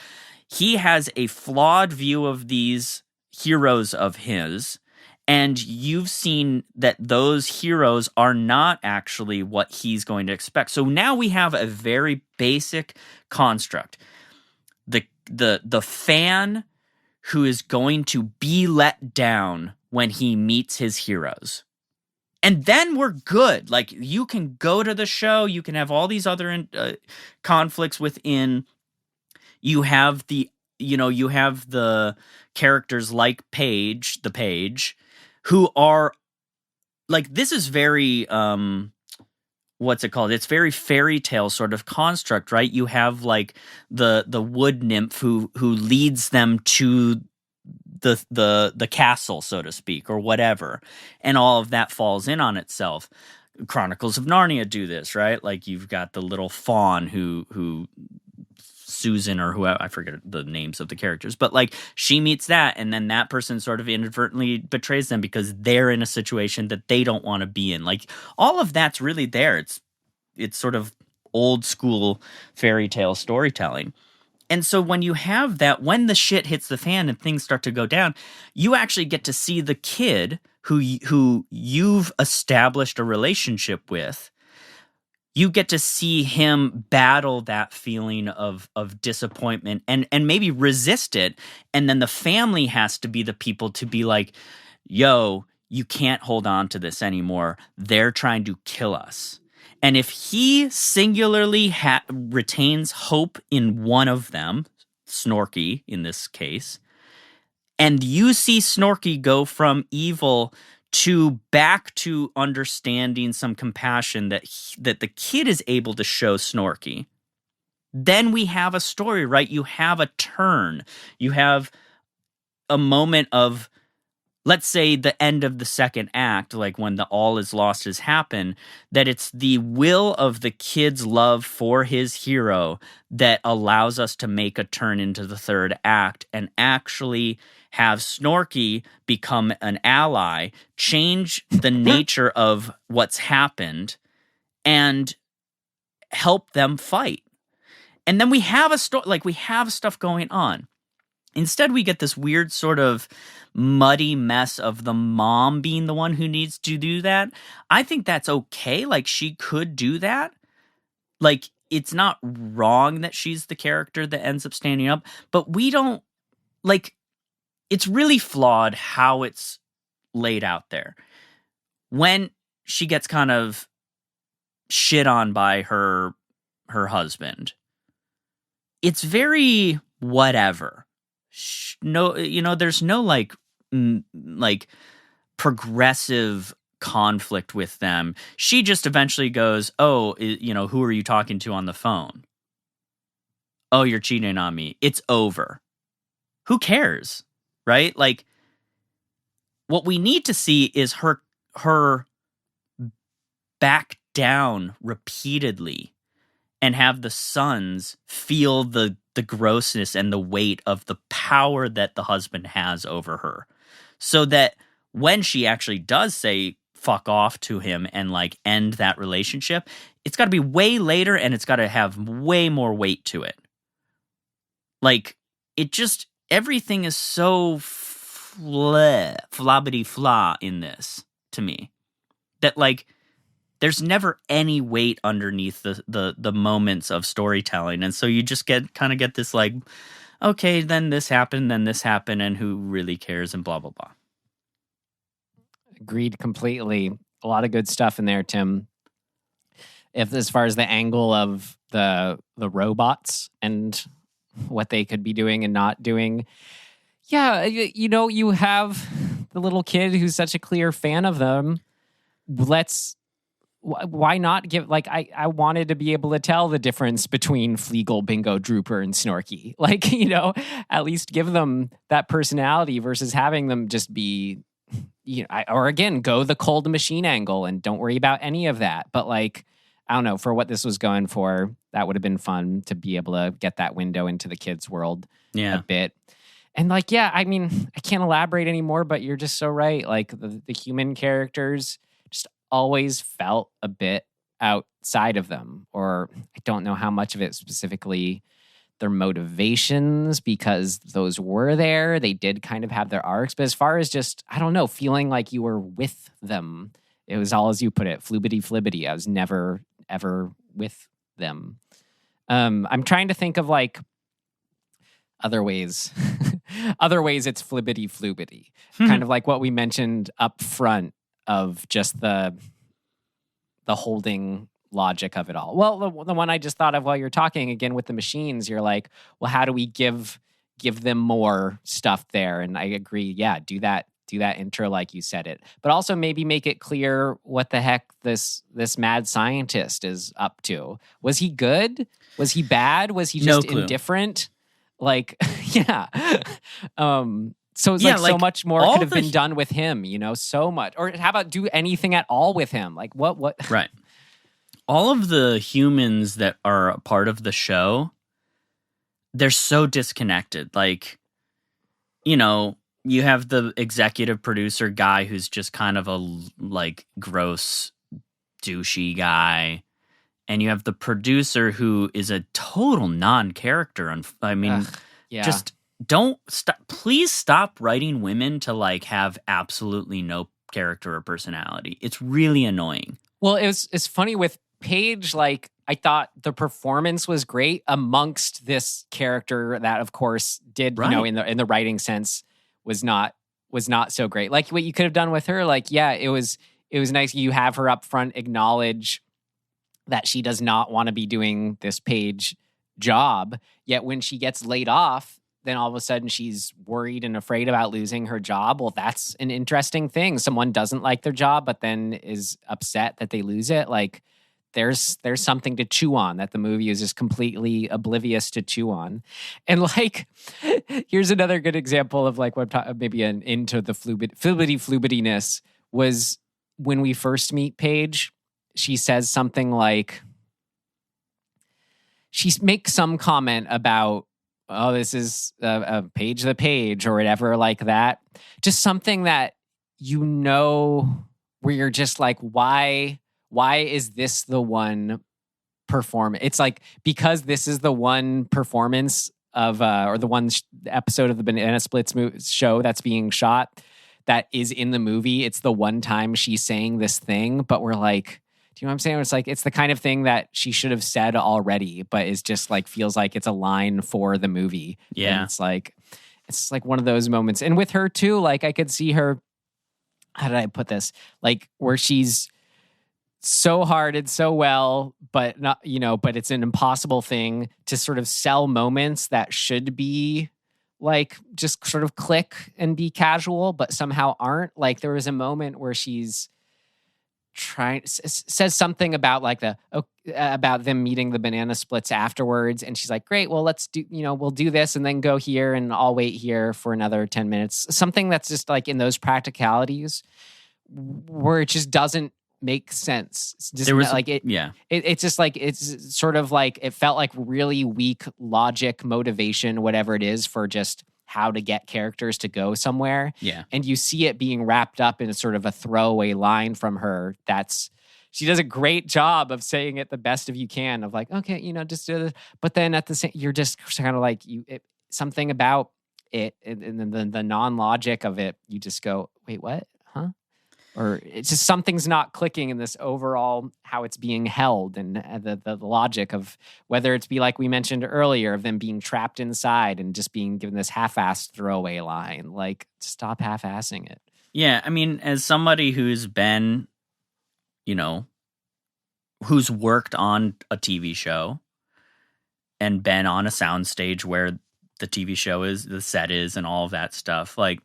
He has a flawed view of these heroes of his, and you've seen that those heroes are not actually what he's going to expect. So now we have a very basic construct. The fan who is going to be let down when he meets his heroes. And then we're good. Like, you can go to the show, you can have all these other conflicts within. You have the characters like Paige, who are like, this is very what's it called? It's very fairy tale sort of construct, right? You have like the wood nymph who leads them to the castle, so to speak, or whatever, and all of that falls in on itself. Chronicles of Narnia do this, right? Like, you've got the little fawn who Susan, or whoever, I forget the names of the characters, but like, she meets that, and then that person sort of inadvertently betrays them because they're in a situation that they don't want to be in. Like, all of that's really there. It's sort of old school fairy tale storytelling. And so when you have that, when the shit hits the fan and things start to go down, you actually get to see the kid who you've established a relationship with. You get to see him battle that feeling of disappointment and maybe resist it. And then the family has to be the people to be like, yo, you can't hold on to this anymore. They're trying to kill us. And if he singularly retains hope in one of them, Snorky in this case, and you see Snorky go from evil to back to understanding some compassion that the kid is able to show Snorky, then we have a story, right? You have a turn. You have a moment of let's say the end of the second act, like when the all is lost has happened, that it's the will of the kid's love for his hero that allows us to make a turn into the third act and actually have Snorky become an ally, change the nature of what's happened, and help them fight. And then we have a story, like we have stuff going on. Instead, we get this weird sort of muddy mess of the mom being the one who needs to do that. I think that's okay. Like, she could do that. Like, it's not wrong that she's the character that ends up standing up, but we don't, like, it's really flawed how it's laid out there. When she gets kind of shit on by her husband, it's very whatever. No, there's no like progressive conflict with them. She just eventually goes, "Oh, who are you talking to on the phone? Oh, you're cheating on me. It's over." Who cares, right? Like, what we need to see is her back down repeatedly and have the sons feel the grossness and the weight of the power that the husband has over her, so that when she actually does say fuck off to him and like end that relationship, it's got to be way later and it's got to have way more weight to it. Like, it just, everything is so flobbity flah in this to me that like there's never any weight underneath the moments of storytelling. And so you just get this like, okay, then this happened, and who really cares, and blah, blah, blah. Agreed completely. A lot of good stuff in there, Tim. As far as the angle of the robots and what they could be doing and not doing. Yeah, you have the little kid who's such a clear fan of them. Why not give, like, I wanted to be able to tell the difference between Fleagle, Bingo, Drooper, and Snorky. Like, at least give them that personality versus having them just be, or again, go the cold machine angle and don't worry about any of that. But like, I don't know, for what this was going for, that would have been fun to be able to get that window into the kids' world a bit. And like, yeah, I mean, I can't elaborate anymore, but you're just so right. Like the human characters just always felt a bit outside of them, or I don't know how much of it specifically their motivations, because those were there. They did kind of have their arcs, but as far as just, I don't know, feeling like you were with them, it was all, as you put it, flubbity flibbity. I was never, ever with them. I'm trying to think of like other ways. Other ways it's flibbity flubbity. Kind of like what we mentioned up front of just the holding logic of it all. Well, the one I just thought of while you're talking again with the machines, you're like, well, how do we give them more stuff there? And I agree. Yeah, do that intro like you said it, but also maybe make it clear what the heck this mad scientist is up to. Was he good? Was he bad? Was he just indifferent? Like, yeah. So it's so much more could have been done with him, so much. Or how about do anything at all with him? Like what? Right. All of the humans that are a part of the show, they're so disconnected. Like, you have the executive producer guy who's just kind of a like gross, douchey guy. And you have the producer who is a total non-character. Just don't stop. Please stop writing women to like have absolutely no character or personality. It's really annoying. Well, it's funny with Paige. Like, I thought the performance was great amongst this character that, of course, did in the writing sense was not so great. Like what you could have done with her. Like, yeah, it was nice. You have her up front acknowledge that she does not want to be doing this Paige job. Yet when she gets laid off, then all of a sudden she's worried and afraid about losing her job. Well, that's an interesting thing. Someone doesn't like their job, but then is upset that they lose it. Like, there's something to chew on that the movie is just completely oblivious to chew on. And like, here's another good example of like what maybe an into the flubitiness was when we first meet Paige. She says something like, she makes some comment about, oh, this is a page the page or whatever like that. Just something that, you know, where you're just like, why is this the one performance? It's like, because this is the one performance of, or the one episode of the Banana Splits show that's being shot that is in the movie. It's the one time she's saying this thing, but we're like, do you know what I'm saying? It's like, it's the kind of thing that she should have said already, but is just like, feels like it's a line for the movie. Yeah. And it's like one of those moments. And with her too, like I could see her, how did I put this? Like where she's so hard and so well, but not, you know, but it's an impossible thing to sort of sell moments that should be like just sort of click and be casual, but somehow aren't. Like there was a moment where she's says something about like about them meeting the Banana Splits afterwards, and she's like, great, well, let's do, you know, we'll do this and then go here and I'll wait here for another 10 minutes. Something that's just like in those practicalities where it just doesn't make sense. It's just there was like it, yeah. It's just like, it's sort of like, it felt like really weak logic, motivation, whatever it is, for just how to get characters to go somewhere. Yeah. And you see it being wrapped up in sort of a throwaway line from her. She does a great job of saying it the best of you can, of like, okay, you know, just do this. But then at the same, you're just kind of like, something about it and then the non-logic of it, you just go, wait, what? Huh? Or it's just something's not clicking in this overall how it's being held, and the logic of whether it's be like we mentioned earlier of them being trapped inside and just being given this half-assed throwaway line. Like, stop half-assing it. Yeah, I mean, as somebody who's been, you know, who's worked on a TV show and been on a soundstage where the TV show is, the set is, and all of that stuff, like,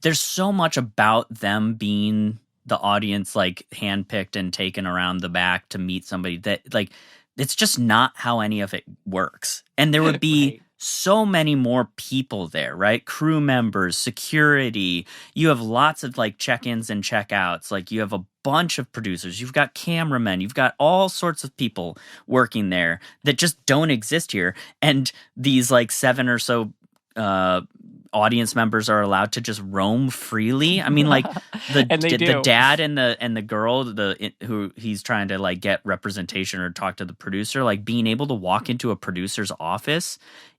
there's so much about them being the audience, like handpicked and taken around the back to meet somebody that, like, it's just not how any of it works. And there would be right. So many more people there, right? Crew members, security. You have lots of like check-ins and check-outs. Like you have a bunch of producers. You've got cameramen. You've got all sorts of people working there that just don't exist here. And these like 7 or so audience members are allowed to just roam freely. I mean, like the dad and the girl, who he's trying to like get representation or talk to the producer, like being able to walk into a producer's office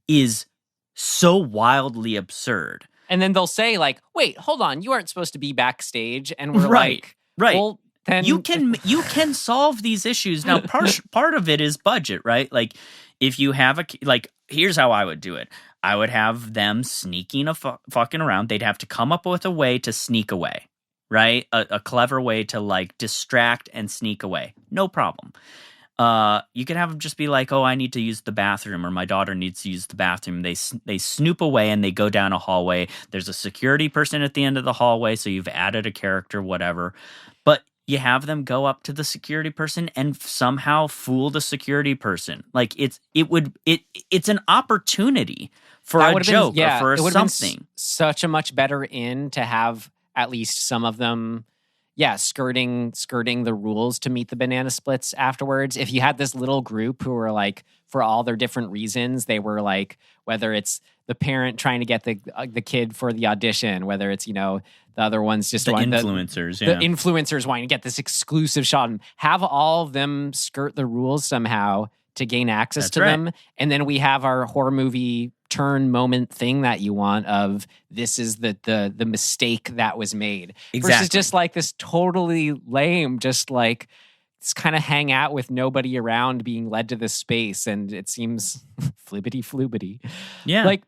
is so wildly absurd. And then they'll say like, wait, hold on, you aren't supposed to be backstage. And we're right. Well, then you can solve these issues. Now, part of it is budget, right? Like if you have here's how I would do it. I would have them sneaking fucking around. They'd have to come up with a way to sneak away, right? A clever way to like distract and sneak away. No problem. You could have them just be like, oh, I need to use the bathroom, or my daughter needs to use the bathroom. They snoop away and they go down a hallway. There's a security person at the end of the hallway, so you've added a character, whatever. But you have them go up to the security person and somehow fool the security person. Like it's an opportunity for a joke or for something. Such a much better to have at least some of them, skirting the rules to meet the Banana Splits afterwards. If you had this little group who were like, for all their different reasons, they were like, whether it's the parent trying to get the kid for the audition, whether it's, you know, the other ones just the influencers, the influencers wanting to get this exclusive shot, and have all of them skirt the rules somehow to gain access to them. And then we have our horror movie turn moment thing that you want of this is the mistake that was made. Exactly. Versus just like this totally lame, just like just kind of hang out with nobody around being led to this space. And it seems flibbity. Yeah. Like,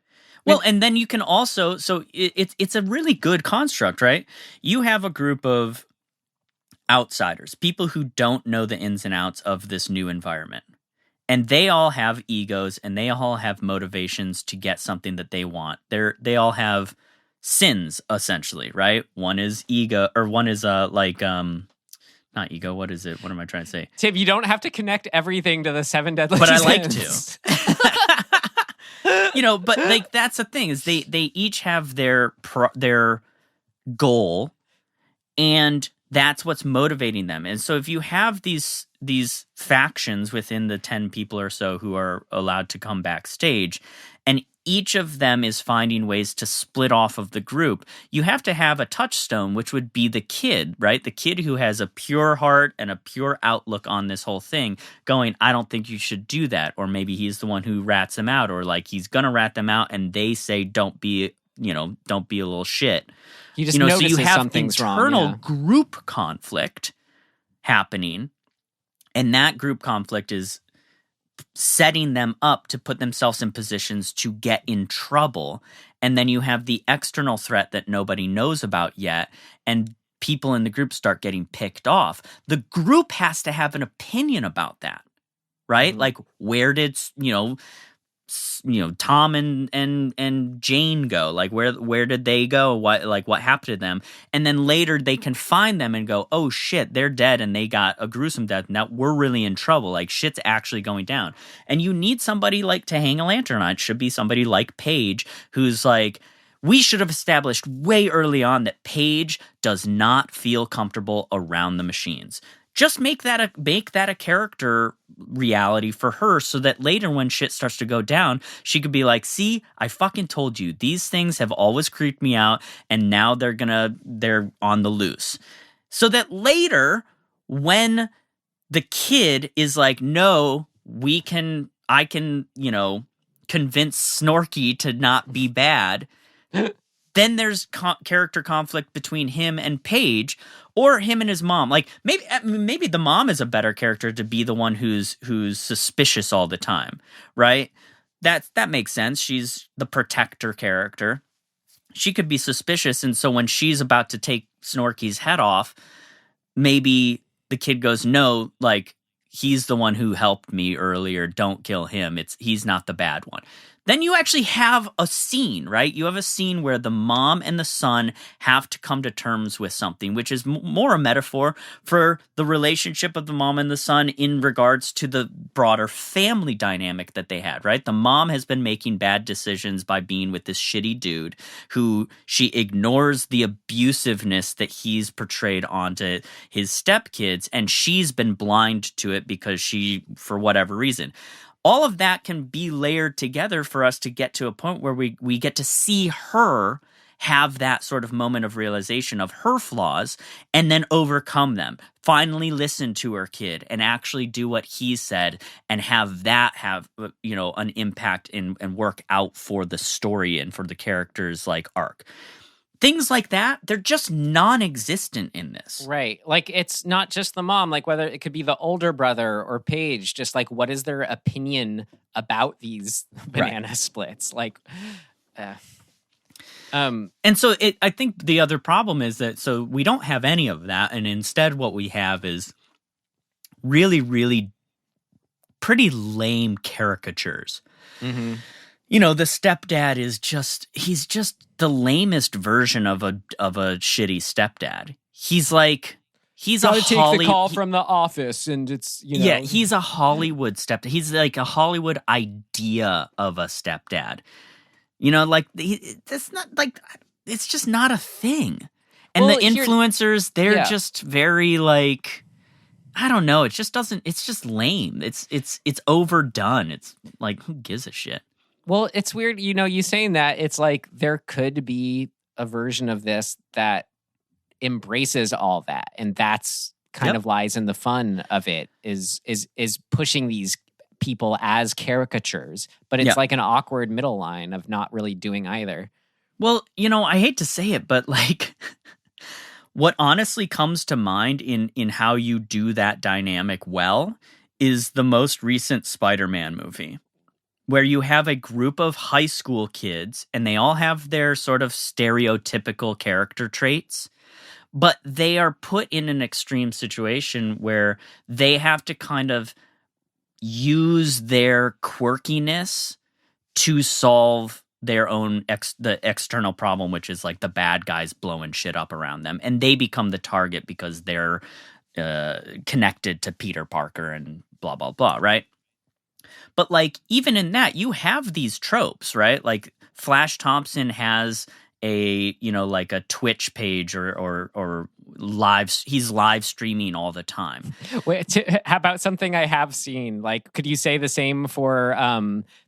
well, and then you can also, so it's a really good construct, right? You have a group of outsiders, people who don't know the ins and outs of this new environment. And they all have egos and they all have motivations to get something that they want. They all have sins, essentially, right? One is ego, or one is not ego. What is it? What am I trying to say? Tim, you don't have to connect everything to the 7 deadly But I sins. like to. But like that's the thing is they each have their goal, and that's what's motivating them. And so if you have these factions within the 10 people or so who are allowed to come backstage, and each of them is finding ways to split off of the group, you have to have a touchstone, which would be the kid, right? The kid who has a pure heart and a pure outlook on this whole thing going, I don't think you should do that. Or maybe he's the one who rats them out, or like he's going to rat them out and they say, don't be a little shit. He just so you have something's internal wrong, group conflict happening, and that group conflict is setting them up to put themselves in positions to get in trouble. And then you have the external threat that nobody knows about yet, and people in the group start getting picked off. The group has to have an opinion about that, right? Mm-hmm. Like, where did Tom and Jane go? Like, where did they go? What happened to them? And then later they can find them and go, oh shit, they're dead and they got a gruesome death. Now we're really in trouble. Like, shit's actually going down. And you need somebody like to hang a lantern on. It should be somebody like Paige, who's like, we should have established way early on that Paige does not feel comfortable around the machines. Just make that a character reality for her, so that later when shit starts to go down, she could be like, see, I fucking told you, these things have always creeped me out, and now they're on the loose. So that later, when the kid is like, no, I can convince Snorky to not be bad, then there's character conflict between him and Paige, or him and his mom. Like, maybe the mom is a better character to be the one who's suspicious all the time, right? That makes sense. She's the protector character. She could be suspicious, and so when she's about to take Snorky's head off, maybe the kid goes, no, like, he's the one who helped me earlier. Don't kill him. He's not the bad one. Then you actually have a scene, right? You have a scene where the mom and the son have to come to terms with something, which is more a metaphor for the relationship of the mom and the son in regards to the broader family dynamic that they had, right? The mom has been making bad decisions by being with this shitty dude who she ignores the abusiveness that he's portrayed onto his stepkids, and she's been blind to it because she, for whatever reason. All of that can be layered together for us to get to a point where we get to see her have that sort of moment of realization of her flaws and then overcome them. Finally listen to her kid and actually do what he said and have that have, an impact and work out for the story and for the character's like arc. Things like that, they're just non-existent in this. Right. Like, it's not just the mom, like whether it could be the older brother or Paige, just like, what is their opinion about these banana splits? Like, and so I think the other problem is that, so we don't have any of that. And instead what we have is really, really pretty lame caricatures. Mm-hmm. The stepdad is he's just the lamest version of a shitty stepdad. He's like, he's gotta take the call from the office, and it's, Yeah, he's a Hollywood stepdad. He's like a Hollywood idea of a stepdad. That's not like, it's just not a thing. And the influencers, they're just very like, I don't know. It's just lame. It's overdone. It's like, who gives a shit? Well, it's weird, you saying that. It's like there could be a version of this that embraces all that, and that's kind of lies in the fun of it. Is pushing these people as caricatures, but it's like an awkward middle line of not really doing either. Well, I hate to say it, but like, what honestly comes to mind in how you do that dynamic well is the most recent Spider-Man movie, where you have a group of high school kids and they all have their sort of stereotypical character traits, but they are put in an extreme situation where they have to kind of use their quirkiness to solve their own the external problem, which is like the bad guys blowing shit up around them. And they become the target because they're connected to Peter Parker and blah, blah, blah, right? But like, even in that, you have these tropes, right? Like Flash Thompson has a, like a Twitch page or he's live streaming all the time. Wait, how about something I have seen? Like, could you say the same for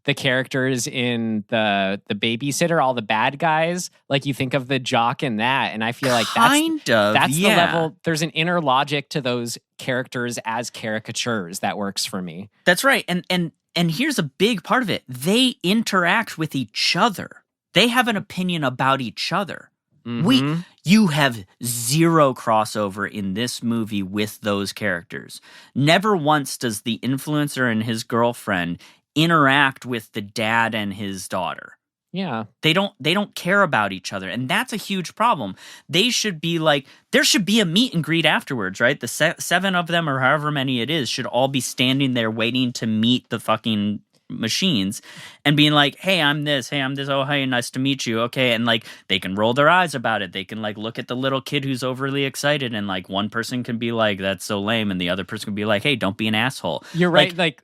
the characters in the Babysitter, all the bad guys? Like, you think of the jock in that, and I feel like that's the level. There's an inner logic to those characters as caricatures that works for me. That's right. And here's a big part of it. They interact with each other. They have an opinion about each other. Mm-hmm. You have zero crossover in this movie with those characters. Never once does the influencer and his girlfriend interact with the dad and his daughter. Yeah. They don't care about each other, and that's a huge problem. They should be like, there should be a meet and greet afterwards, right? The 7 of them or however many it is should all be standing there waiting to meet the fucking machines and being like, hey, I'm this, oh, hey, nice to meet you, okay, and like they can roll their eyes about it. They can like look at the little kid who's overly excited, and like one person can be like, that's so lame, and the other person can be like, hey, don't be an asshole. You're right. Like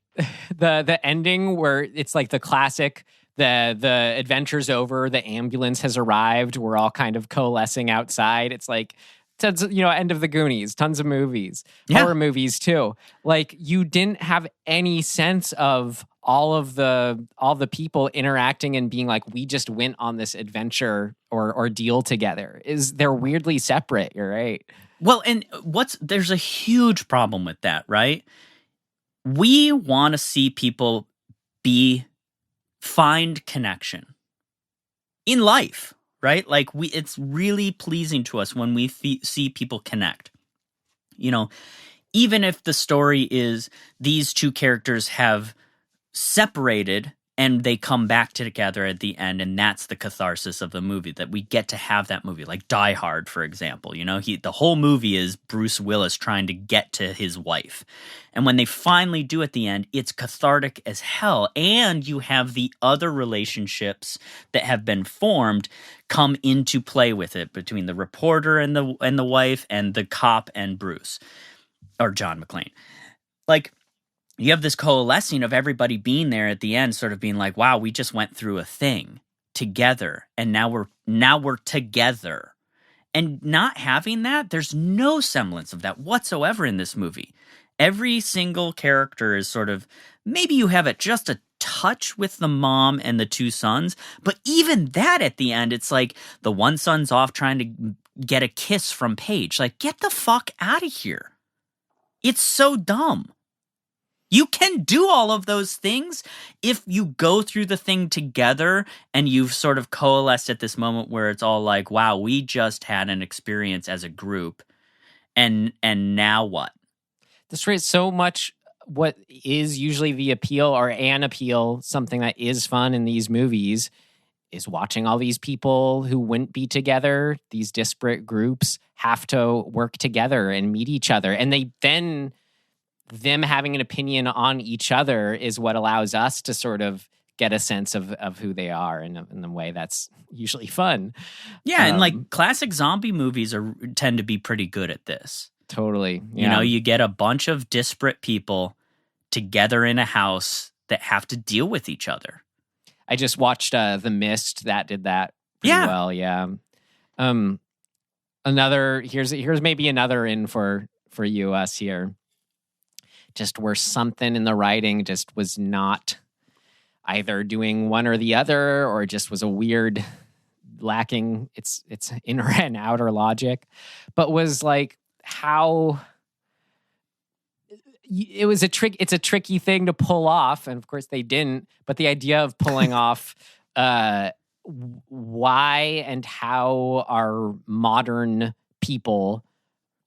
the ending where it's like the classic, the adventure's over, the ambulance has arrived, we're all kind of coalescing outside. It's like, end of the Goonies, tons of movies, horror movies too. Like, you didn't have any sense of all the people interacting and being like, we just went on this adventure or deal together. They're weirdly separate. You're right. Well, and there's a huge problem with that, right? We want to see people find connection in life, right? Like it's really pleasing to us when we see people connect. Even if the story is these two characters have separated and they come back together at the end, and that's the catharsis of the movie, that we get to have that movie. Like Die Hard, for example, the whole movie is Bruce Willis trying to get to his wife, and when they finally do at the end, it's cathartic as hell. And you have the other relationships that have been formed come into play with it, between the reporter and the wife, and the cop and Bruce or John McClane. Like, you have this coalescing of everybody being there at the end, sort of being like, wow, we just went through a thing together, and now we're together. And not having that, there's no semblance of that whatsoever in this movie. Every single character is sort of, maybe you have it just a touch with the mom and the two sons, but even that at the end, it's like the one son's off trying to get a kiss from Paige. Like, get the fuck out of here. It's so dumb. You can do all of those things if you go through the thing together and you've sort of coalesced at this moment where it's all like, wow, we just had an experience as a group, and now what? That's right. So much what is usually the appeal or an appeal, something that is fun in these movies, is watching all these people who wouldn't be together, these disparate groups, have to work together and meet each other. And them having an opinion on each other is what allows us to sort of get a sense of who they are in a way that's usually fun. Yeah, and like classic zombie movies tend to be pretty good at this. Totally. Yeah. You get a bunch of disparate people together in a house that have to deal with each other. I just watched The Mist that did that pretty well. Yeah. Here's maybe another in for us here. Just where something in the writing just was not either doing one or the other, or just was a weird lacking its inner and outer logic, but was like how it's a tricky thing to pull off, and of course they didn't. But the idea of pulling off why and how are modern people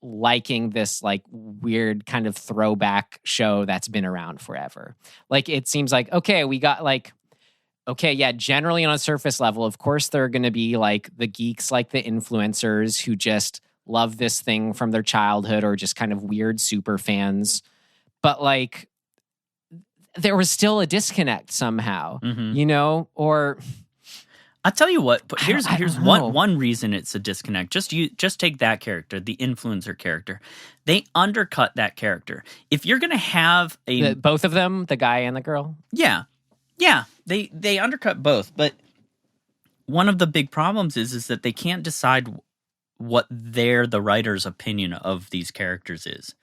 liking this like weird kind of throwback show that's been around forever. Like, it seems like, okay, we got like, okay, yeah, generally on a surface level, of course, there are going to be like the geeks, like the influencers who just love this thing from their childhood, or just kind of weird super fans. But like, there was still a disconnect somehow, or I'll tell you what. But here's I don't know. one reason it's a disconnect. Just take that character, the influencer character. They undercut that character. If you're gonna have both of them, the guy and the girl. Yeah, they undercut both. But one of the big problems is that they can't decide what the writer's opinion of these characters is.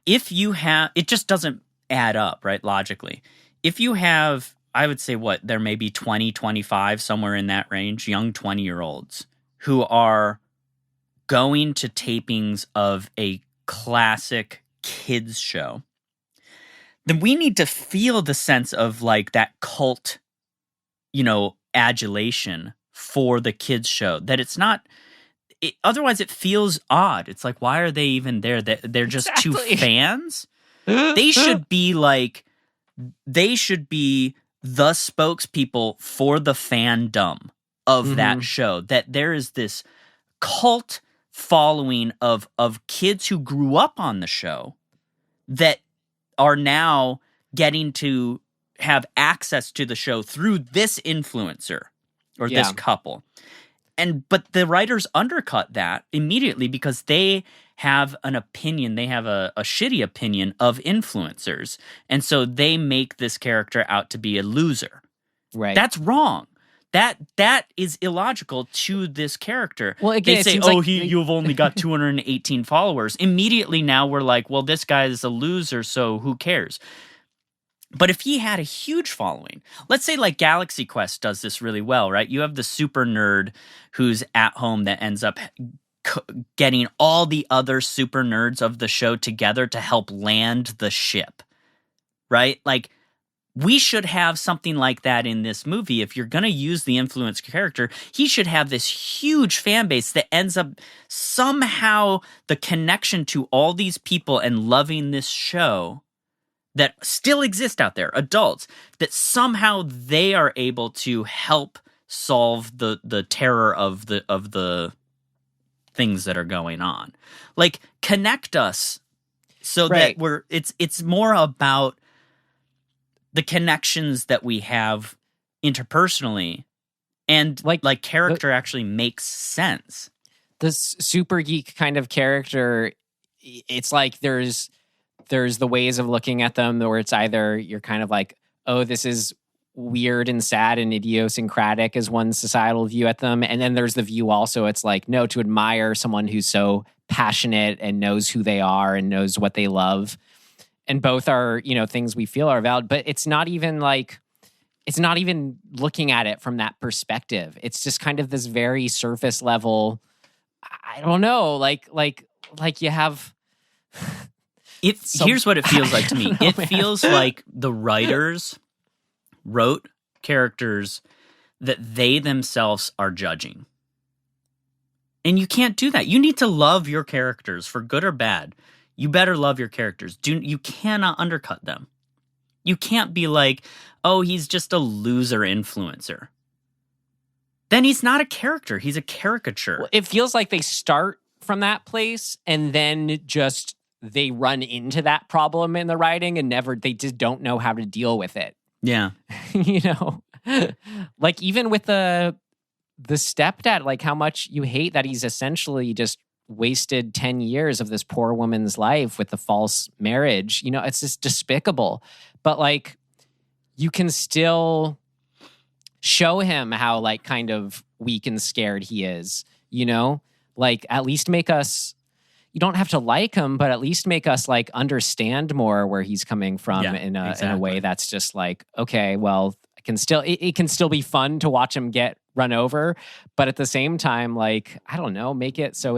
If you have, it just doesn't add up, right? Logically, if you have, I would say there may be 20, 25, somewhere in that range, young 20-year-olds who are going to tapings of a classic kids show, then we need to feel the sense of like that cult, adulation for the kids show, that it's not, otherwise it feels odd. It's like, why are they even there? They're just two fans. They should be the spokespeople for the fandom of that show, that there is this cult following of kids who grew up on the show that are now getting to have access to the show through this influencer or this couple. But the writers undercut that immediately because they have an opinion. They have a shitty opinion of influencers. And so they make this character out to be a loser. Right. That's wrong. That is illogical to this character. Well, again, they say, you've only got 218 followers. Immediately now we're like, well, this guy is a loser, so who cares? But if he had a huge following, let's say like Galaxy Quest does this really well, right? You have the super nerd who's at home that ends up getting all the other super nerds of the show together to help land the ship, right? Like, we should have something like that in this movie. If you're going to use the influence character, he should have this huge fan base that ends up somehow the connection to all these people and loving this show that still exist out there, adults, that somehow they are able to help solve the terror of the things that are going on. Like, connect us so that it's more about the connections that we have interpersonally, and like character actually makes sense. This super geek kind of character, it's like there's the ways of looking at them where it's either you're kind of like, oh, this is weird and sad and idiosyncratic as one societal view at them. And then there's the view also, it's like, no, to admire someone who's so passionate and knows who they are and knows what they love. And both are, things we feel are valid, but it's not even looking at it from that perspective. It's just kind of this very surface level, I don't know, like you have... Here's what it feels like to me. It feels like the writers wrote characters that they themselves are judging. And you can't do that. You need to love your characters, for good or bad. You better love your characters. You cannot undercut them. You can't be like, oh, he's just a loser influencer. Then he's not a character. He's a caricature. Well, it feels like they start from that place and then just... they run into that problem in the writing and they just don't know how to deal with it. Yeah. Like even with the stepdad, like how much you hate that he's essentially just wasted 10 years of this poor woman's life with the false marriage. It's just despicable. But like, you can still show him how like kind of weak and scared he is, like at least make us... you don't have to like him, but at least make us like understand more where he's coming from in a way that's just like, okay, well, it can still be fun to watch him get run over, but at the same time, like, I don't know, make it so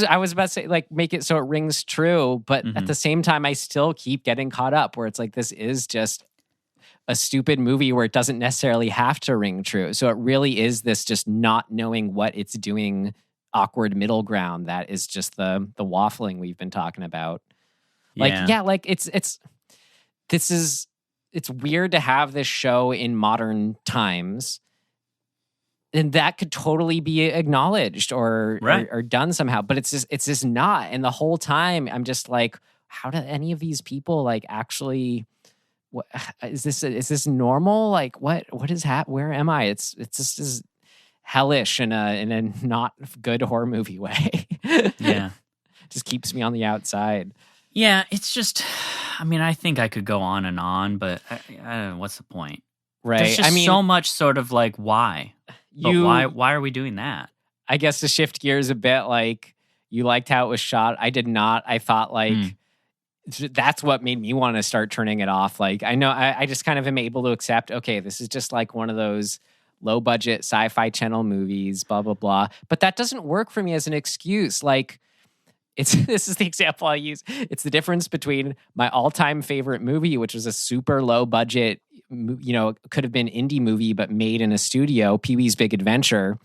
I was about to say, like, make it so it rings true, but at the same time, I still keep getting caught up where it's like, this is just a stupid movie where it doesn't necessarily have to ring true. So it really is this just not knowing what it's doing, awkward middle ground that is just the waffling we've been talking about. Like, it's weird to have this show in modern times, and that could totally be acknowledged or done somehow, but it's just not. And the whole time I'm just like, how do any of these people like actually what is this? Is this normal? Like, what is where am I? It's just as hellish in a not good horror movie way. Yeah. Just keeps me on the outside. Yeah, it's just, I mean, I think I could go on and on, but I don't know, what's the point? Right. There's just so much sort of like, why? But why are we doing that? I guess to shift gears a bit, like, you liked how it was shot. I did not. I thought, like, that's what made me want to start turning it off. Like, I know I just kind of am able to accept, okay, this is just like one of those low budget sci-fi channel movies, blah, blah, blah. But that doesn't work for me as an excuse. Like, this is the example I use. It's the difference between my all-time favorite movie, which was a super low budget, could have been indie movie, but made in a studio, Pee-wee's Big Adventure,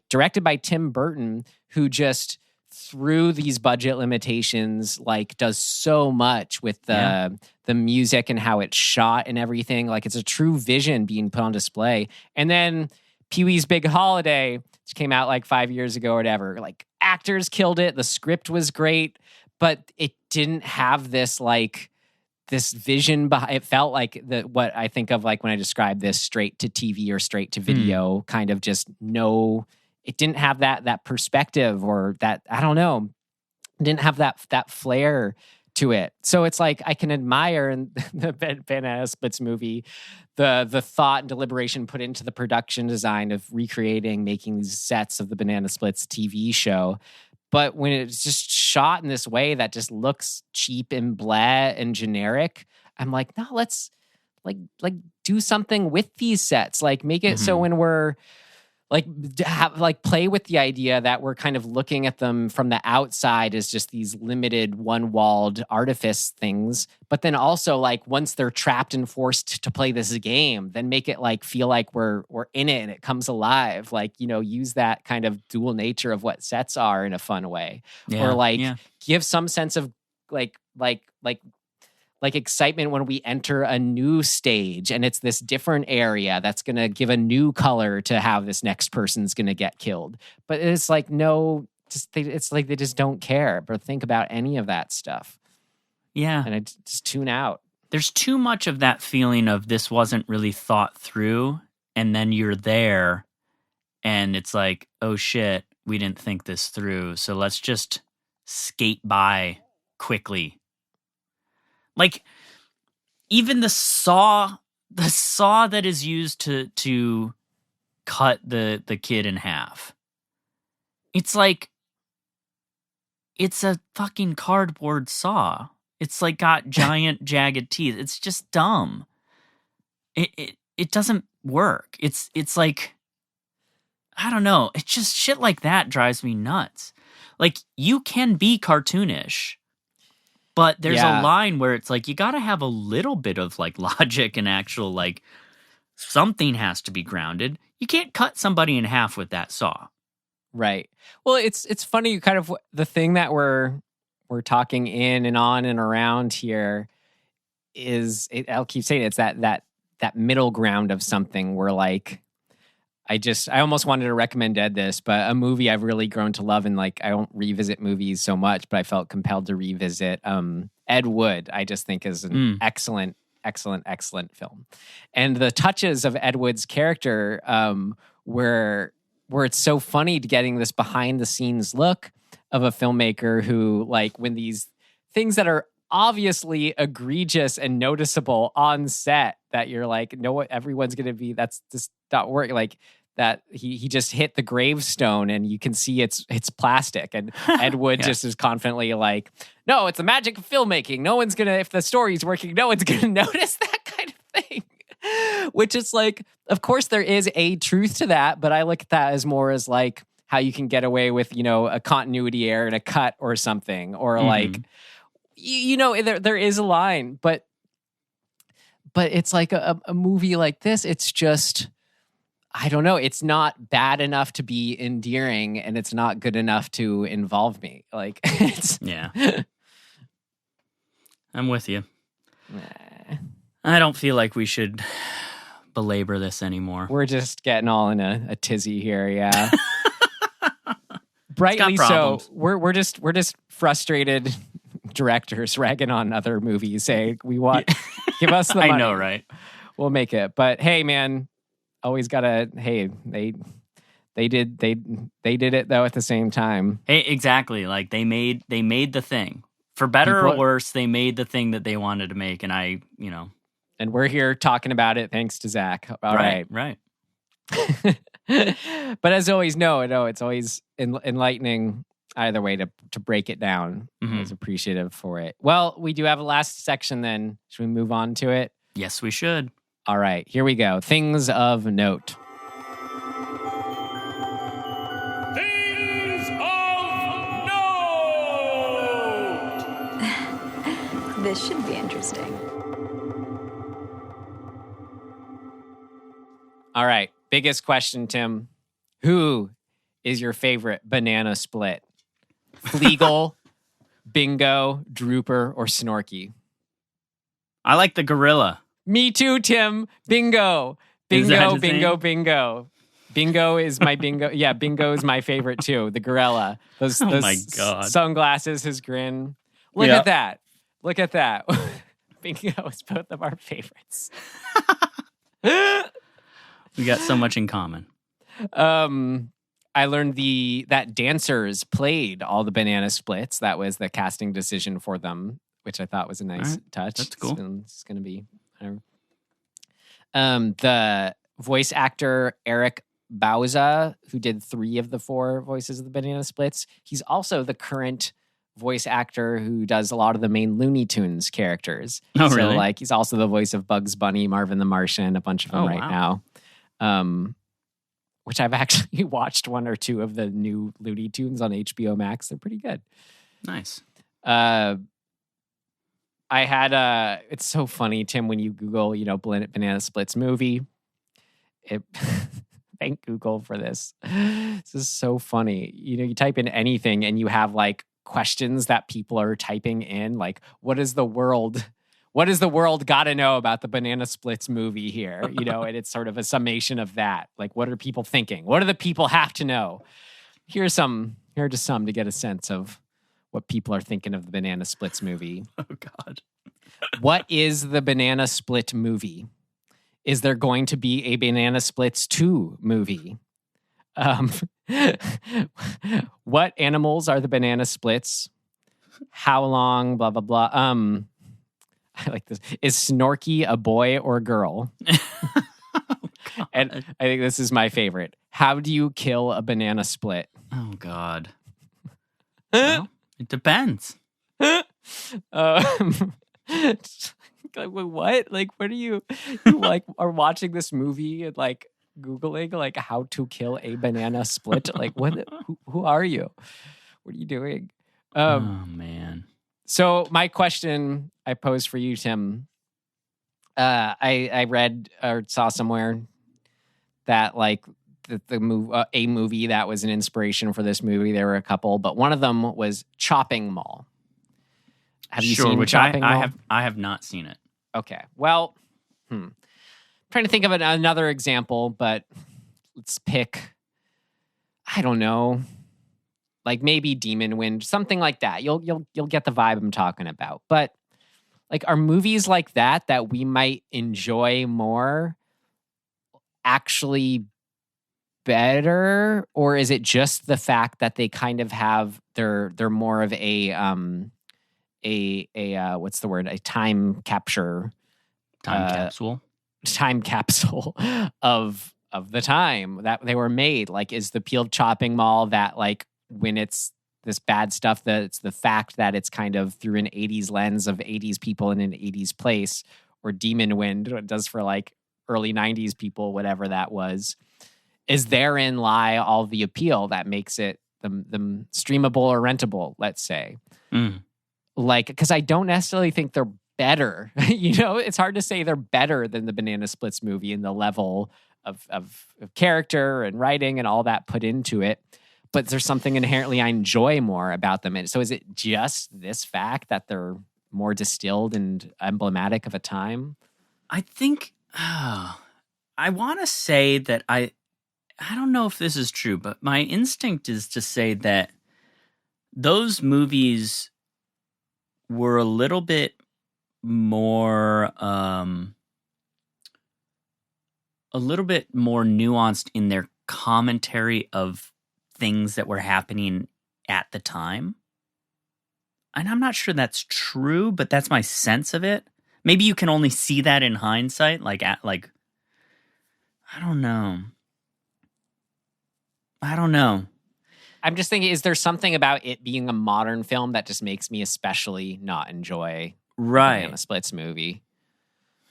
directed by Tim Burton, who just through these budget limitations, like, does so much with the music and how it's shot and everything. Like, it's a true vision being put on display. And then Pee-wee's Big Holiday, which came out like 5 years ago or whatever, like, actors killed it. The script was great, but it didn't have this, like, this vision behind it. Felt like what I think of, like, when I describe this straight to TV or straight to video, kind of just it didn't have that perspective, or that, I don't know, it didn't have that flair to it. So it's like, I can admire in the Banana Splits movie the thought and deliberation put into the production design of making these sets of the Banana Splits TV show. But when it's just shot in this way that just looks cheap and blah and generic, I'm like, no, let's like do something with these sets. Like, make it so when we're play with the idea that we're kind of looking at them from the outside as just these limited one-walled artifice things, but then also, like, once they're trapped and forced to play this game, then make it like feel like we're in it and it comes alive. Like, use that kind of dual nature of what sets are in a fun way, or give some sense of like excitement when we enter a new stage and it's this different area that's going to give a new color to how this next person's going to get killed. But it's like, no, it's like they just don't care or think about any of that stuff. Yeah. And I just tune out. There's too much of that feeling of this wasn't really thought through, and then you're there and it's like, oh shit, we didn't think this through, so let's just skate by quickly. Like, even the saw that is used to cut the kid in half. It's like, it's a fucking cardboard saw. It's like got giant jagged teeth. It's just dumb. It doesn't work. It's like, I don't know. It's just shit like that drives me nuts. Like, you can be cartoonish, but there's a line where it's like, you got to have a little bit of, like, logic and actual, like, something has to be grounded. You can't cut somebody in half with that saw. Right. Well, it's funny, kind of the thing that we're talking in and on and around here is, I'll keep saying it, it's that middle ground of something where, like, I almost wanted to recommend Ed this, but a movie I've really grown to love, and, like, I don't revisit movies so much, but I felt compelled to revisit Ed Wood. I just think is an excellent film. And the touches of Ed Wood's character, where it's so funny to getting this behind the scenes look of a filmmaker who, like, when these things that are obviously egregious and noticeable on set, that you're like, no, what everyone's going to be, that's just not working. Like, that he just hit the gravestone and you can see it's plastic. And Ed Wood just is confidently like, no, it's the magic of filmmaking. No one's going to, if the story's working, no one's going to notice that kind of thing. Which is like, of course there is a truth to that, but I look at that as more as like how you can get away with, a continuity error and a cut or something, or like, there is a line, but it's like a movie like this. It's just, I don't know. It's not bad enough to be endearing, and it's not good enough to involve me. Like, it's I'm with you. I don't feel like we should belabor this anymore. We're just getting all in a tizzy here. Yeah. Brightly so. We're just frustrated directors ragging on other movies, saying, "We want, give us the money." I know, right? We'll make it. But hey, man, always gotta. Hey, they did it though at the same time. Hey, exactly. Like they made the thing. For better or worse, they made the thing that they wanted to make, and and we're here talking about it thanks to Zach. All right. But as always, no, it's always enlightening either way to break it down. Mm-hmm. I was appreciative for it. Well, we do have a last section then. Should we move on to it? Yes, we should. All right, here we go. Things of note. Things of note! This should be interesting. All right, biggest question, Tim. Who is your favorite banana split? Fleagle, Bingo, Drooper, or Snorky? I like the gorilla. Me too, Tim. Bingo. Bingo, bingo, bingo. Bingo is my bingo. Yeah, Bingo is my favorite too. The gorilla. Those my God. Sunglasses, his grin. Look at that. Look at that. Bingo is both of our favorites. We got so much in common. I learned that dancers played all the banana splits. That was the casting decision for them, which I thought was a nice touch. That's cool. It's going to be whatever. The voice actor Eric Bauza, who did 3 of the 4 voices of the banana splits, he's also the current voice actor who does a lot of the main Looney Tunes characters. Oh, so, really? like, he's also the voice of Bugs Bunny, Marvin the Martian, a bunch of them now. Which I've actually watched 1 or 2 of the new Looney Tunes on HBO Max. They're pretty good. Nice. I had it's so funny, Tim, when you Google, banana splits movie. Thank Google for this. This is so funny. You type in anything and you have like questions that people are typing in, like, what does the world got to know about the banana splits movie here? And it's sort of a summation of that. Like, what are people thinking? What do the people have to know? Here are just some to get a sense of what people are thinking of the banana splits movie. Oh, God. What is the banana split movie? Is there going to be a Banana Splits 2 movie? What animals are the banana splits? How long? Blah, blah, blah. I like this. Is Snorky a boy or girl? And I think this is my favorite. How do you kill a banana split? Oh, God. Well, it depends. Like, what? Like, what are you like are watching this movie and like Googling like how to kill a banana split? Like, what? Who are you? What are you doing? Oh, man. So my question I posed for you, Tim, I read or saw somewhere that like a movie that was an inspiration for this movie. There were a couple, but one of them was Chopping Mall. Have you seen Chopping Mall? I have not seen it. Okay. Well, trying to think of another example, but let's pick, I don't know, like maybe Demon Wind, something like that. You'll get the vibe I'm talking about. But like, are movies like that we might enjoy more actually better, or is it just the fact that they kind of have they're more of a what's the word? A time capture, capsule of the time that they were made. Like, is the Peeled Chopping Mall that like when it's this bad stuff, that it's the fact that it's kind of through an 80s lens of 80s people in an 80s place, or Demon Wind, what it does for like early 90s people, whatever that was, is therein lie all the appeal that makes it the streamable or rentable, let's say. Like, because I don't necessarily think they're better. It's hard to say they're better than the Banana Splits movie in the level of character and writing and all that put into it. But there's something inherently I enjoy more about them. And so is it just this fact that they're more distilled and emblematic of a time? I think, I want to say that I don't know if this is true, but my instinct is to say that those movies were a little bit more nuanced in their commentary of things that were happening at the time. And I'm not sure that's true, but that's my sense of it. Maybe you can only see that in hindsight, I don't know. I'm just thinking, is there something about it being a modern film that just makes me especially not enjoy right the Splits movie?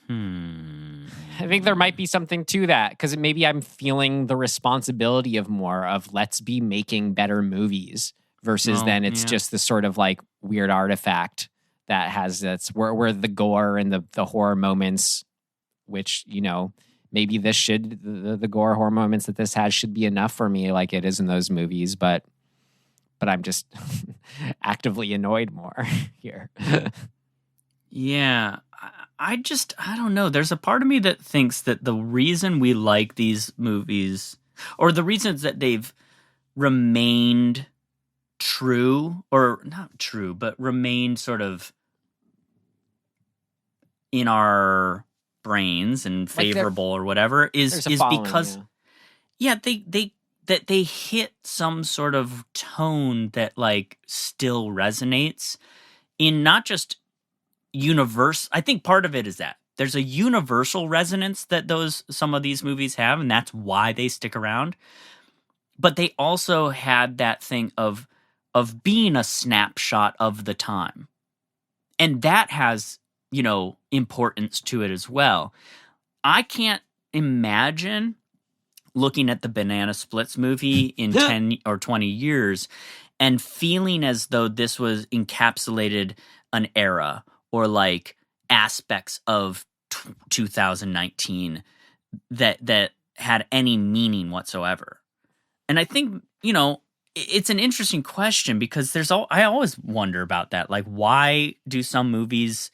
I think there might be something to that, because maybe I'm feeling the responsibility of more of let's be making better movies versus then it's just this sort of like weird artifact that has where the gore and the horror moments, which, you know, maybe this should the gore horror moments that this has should be enough for me, like it is in those movies, but I'm just actively annoyed more here. Yeah, I don't know. There's a part of me that thinks that the reason we like these movies, or the reasons that they've remained true, or not true, but remained sort of in our brains and favorable or whatever is because they hit some sort of tone that like still resonates in not just universe. I think part of it is that there's a universal resonance that some of these movies have, and that's why they stick around. But they also had that thing of being a snapshot of the time, and that has, you know, importance to it as well. I can't imagine looking at the Banana Splits movie in 10 or 20 years and feeling as though this was encapsulated an era or like aspects of 2019 that had any meaning whatsoever. And I think, you know, it's an interesting question because I always wonder about that. Like, why do some movies,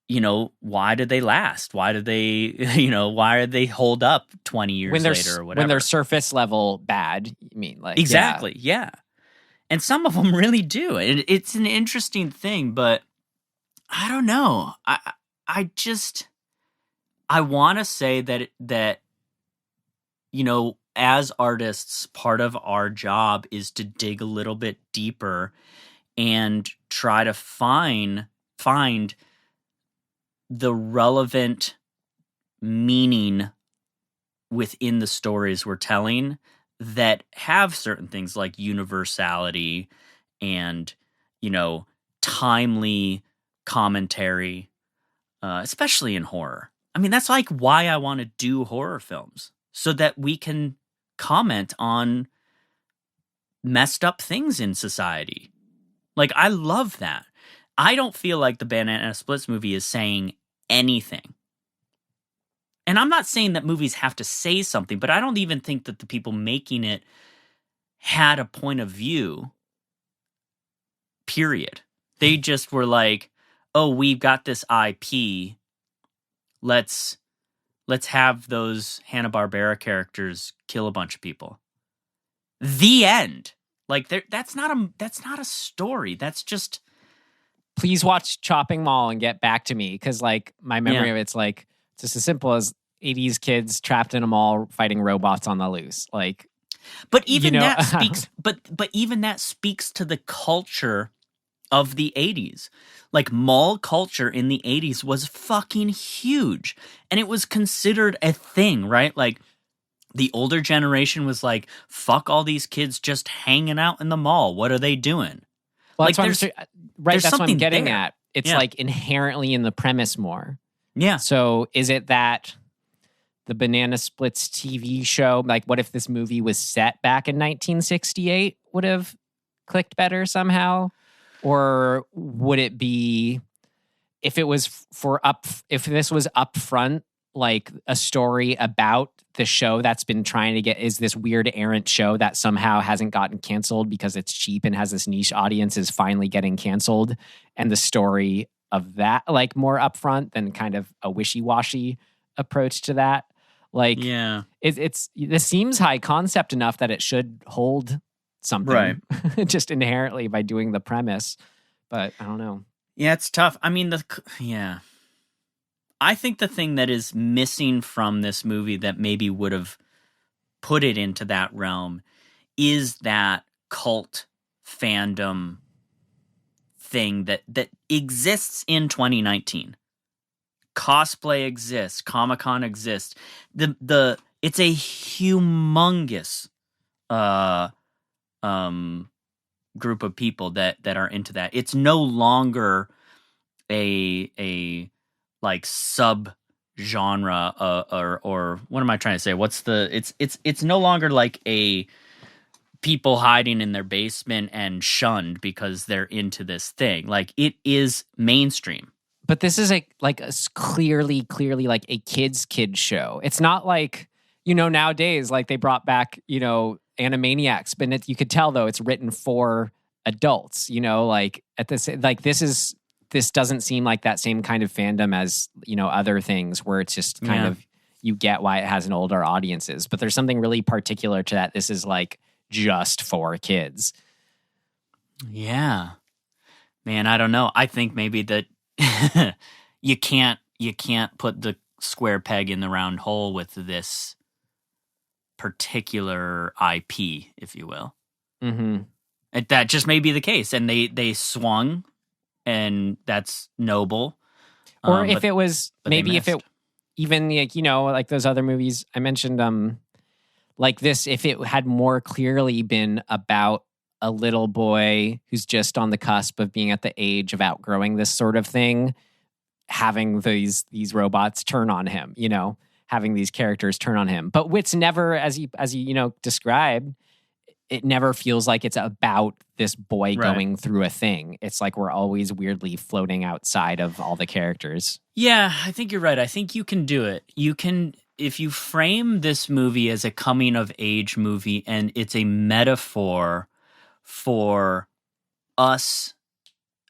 you know, why did they last? Why did they, you know, why did they hold up 20 years later or whatever? When they're surface level bad, you mean, like, exactly, yeah. And some of them really do. It's an interesting thing, but I don't know. I want to say that, you know, as artists, part of our job is to dig a little bit deeper and try to find the relevant meaning within the stories we're telling that have certain things like universality and, you know, timely commentary, especially in horror. I mean, that's like why I want to do horror films, so that we can comment on messed up things in society. Like, I love that. I don't feel like the Banana Splits movie is saying anything. And I'm not saying that movies have to say something, but I don't even think that the people making it had a point of view, period. They just were like, oh, we've got this IP. Let's have those Hanna-Barbera characters kill a bunch of people. The end. Like, that's not a story. That's just, please watch Chopping Mall and get back to me, because like my memory of it's like just as simple as 80s kids trapped in a mall fighting robots on the loose. Like, but even that speaks. But even that speaks to the culture of the 80s. Like, mall culture in the 80s was fucking huge, and it was considered a thing, right? Like, the older generation was like, fuck all these kids just hanging out in the mall. What are they doing? Well, like, that's what I'm getting at. It's like inherently in the premise more. Yeah. So is it that the Banana Splits TV show, like what if this movie was set back in 1968, would have clicked better somehow? Or would it be if this was upfront, like a story about the show that's been trying to get, is this weird errant show that somehow hasn't gotten canceled because it's cheap and has this niche audience, is finally getting canceled, and the story of that, like, more upfront than kind of a wishy-washy approach to that. Like, yeah, this seems high concept enough that it should hold something, right? Just inherently by doing the premise, but I don't know. Yeah, it's tough. I mean, I think the thing that is missing from this movie that maybe would have put it into that realm is that cult fandom thing that exists in 2019. Cosplay exists, Comic-Con exists. It's a humongous group of people that are into that. It's no longer a like sub genre or what am I trying to say? It's no longer like a people hiding in their basement and shunned because they're into this thing. Like, it is mainstream. But this is clearly like a kid show. It's not like, nowadays, like they brought back, Animaniacs, but you could tell though it's written for adults, like this doesn't seem like that same kind of fandom as, other things where it's just kind of, you get why it has an older audiences, but there's something really particular to that. This is like just for kids. Yeah, man, I don't know. I think maybe that you can't put the square peg in the round hole with this particular IP, if you will. Mm-hmm. That just may be the case, and they swung, and that's noble. Or if it was maybe if it even like those other movies I mentioned, like this, if it had more clearly been about a little boy who's just on the cusp of being at the age of outgrowing this sort of thing, having these robots turn on him, having these characters turn on him. But it's never, as you described, it never feels like it's about this boy going through a thing. It's like we're always weirdly floating outside of all the characters. Yeah, I think you're right. I think you can do it. You can, if you frame this movie as a coming of age movie and it's a metaphor for us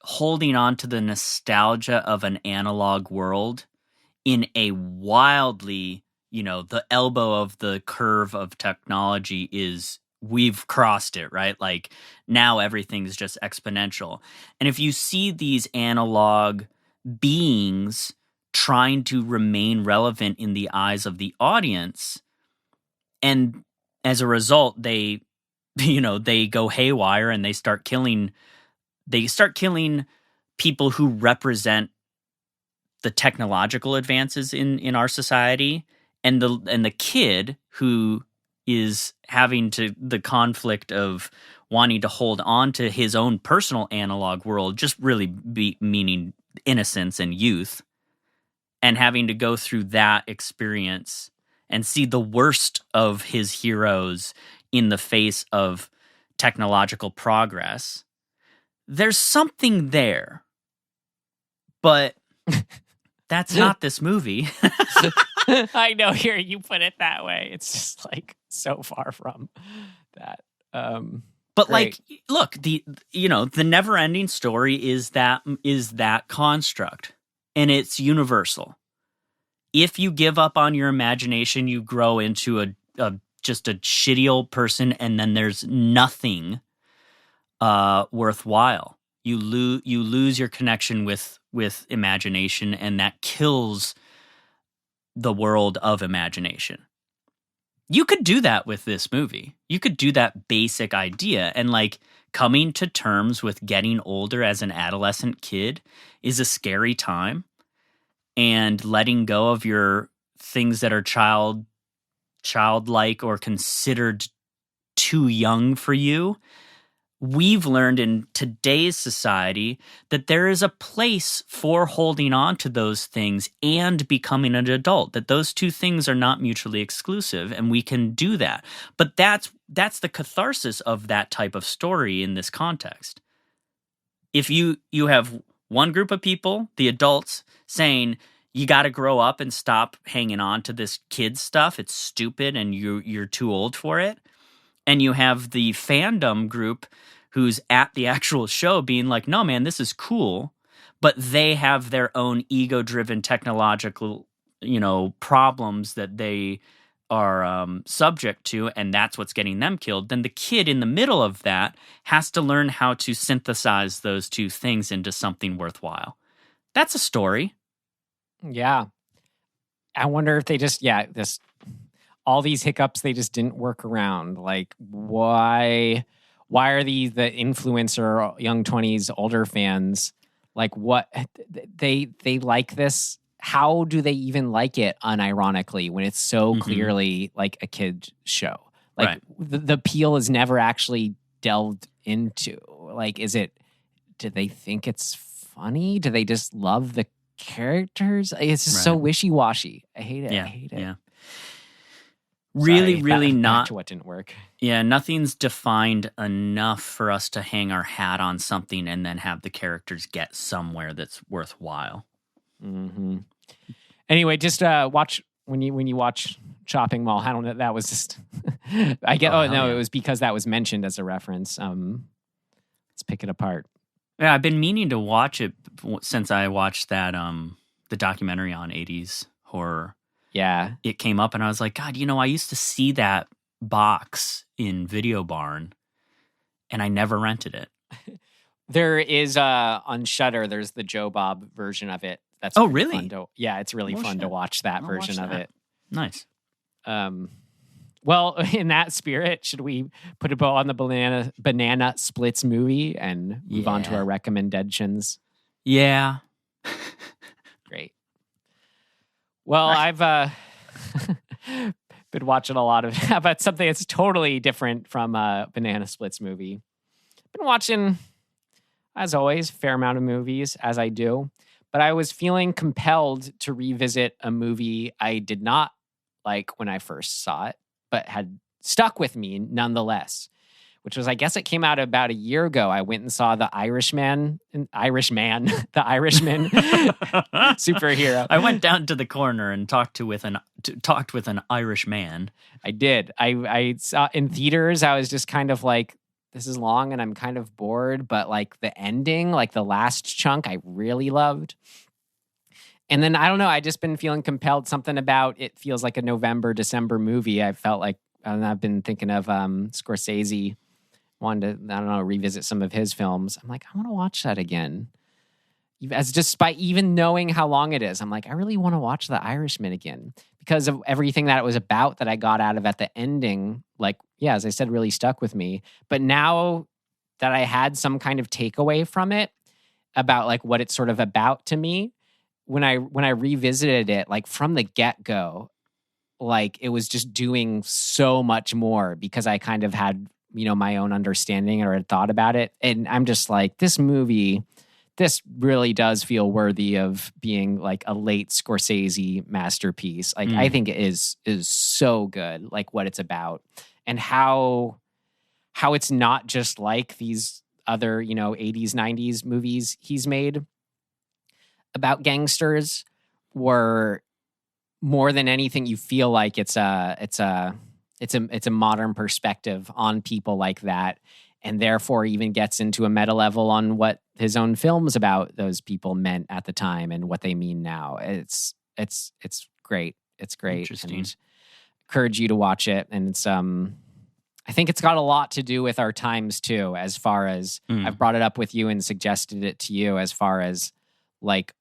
holding on to the nostalgia of an analog world in a wildly, the elbow of the curve of technology is, we've crossed it, right? Like, now everything's just exponential. And if you see these analog beings trying to remain relevant in the eyes of the audience, and as a result, they go haywire and they start killing people who represent the technological advances in our society, and the kid who is having the conflict of wanting to hold on to his own personal analog world, just really meaning innocence and youth, and having to go through that experience and see the worst of his heroes in the face of technological progress. There's something there, but that's not this movie. I know, here you put it that way. It's just like so far from that. But great. Like, look, the never-ending story is that construct, and it's universal. If you give up on your imagination, you grow into just a shitty old person, and then there's nothing worthwhile. You lose your connection with imagination, and that kills the world of imagination. You could do that with this movie. You could do that basic idea, and like coming to terms with getting older as an adolescent kid is a scary time, and letting go of your things that are childlike or considered too young for you. We've learned in today's society that there is a place for holding on to those things and becoming an adult, that those two things are not mutually exclusive, and we can do that. But that's the catharsis of that type of story in this context. If you have one group of people, the adults, saying, you got to grow up and stop hanging on to this kid stuff, it's stupid and you're too old for it. And you have the fandom group who's at the actual show being like, no, man, this is cool. But they have their own ego-driven technological, problems that they subject to, and that's what's getting them killed, then the kid in the middle of that has to learn how to synthesize those two things into something worthwhile. That's a story. Yeah. I wonder if they just, all these hiccups, they just didn't work around. Like, why are the influencer young 20s older fans, like, what, they like this? How do they even like it unironically when it's so clearly like a kid show? Like the appeal is never actually delved into. Like, do they think it's funny? Do they just love the characters? It's just so wishy-washy. I hate it. Yeah, I hate it. Yeah. Really, back to what didn't work. Yeah, nothing's defined enough for us to hang our hat on something and then have the characters get somewhere that's worthwhile. Mm-hmm. Anyway, just watch when you watch Chopping Mall. I don't know. That was just I get. It was because that was mentioned as a reference. Let's pick it apart. Yeah, I've been meaning to watch it since I watched that the documentary on 80s horror. Yeah. It came up and I was like, God, I used to see that box in Video Barn and I never rented it. There is on Shudder, there's the Joe Bob version of it. That's really? Fun it's really fun to watch that version of it. Nice. Well, in that spirit, should we put a bow on the banana splits movie and move on to our RecommenDEADtions? Yeah. Great. Well, I've been watching a lot of about something that's totally different from a banana splits movie. Been watching, as always, a fair amount of movies, as I do. But I was feeling compelled to revisit a movie I did not like when I first saw it, but had stuck with me nonetheless, which was, I guess it came out about a year ago. I went and saw the Irishman, the Irishman superhero. I went down to the corner and talked with an Irish man. I did. I saw in theaters. I was just kind of like, this is long and I'm kind of bored, but like the ending, like the last chunk, I really loved. And then I don't know, I just been feeling compelled. Something about it feels like a November, December movie. I felt like, and I've been thinking of Scorsese. Wanted to, I don't know, revisit some of his films. I'm like, I want to watch that again. As just by even knowing how long it is, I'm like, I really want to watch The Irishman again because of everything that it was about that I got out of at the ending. Like, yeah, as I said, really stuck with me. But now that I had some kind of takeaway from it about like what it's sort of about to me, when I revisited it, like from the get-go, like it was just doing so much more because I kind of had, my own understanding or had thought about it. And I'm just like, this movie, this really does feel worthy of being like a late Scorsese masterpiece. Like, I think it is so good, like what it's about and how it's not just like these other, 80s, 90s movies he's made about gangsters, or more than anything, you feel like it's a modern perspective on people like that, and therefore even gets into a meta level on what his own films about those people meant at the time and what they mean now. It's great. It's great. Interesting. And encourage you to watch it. And it's I think it's got a lot to do with our times too, as far as I've brought it up with you and suggested it to you, as far as like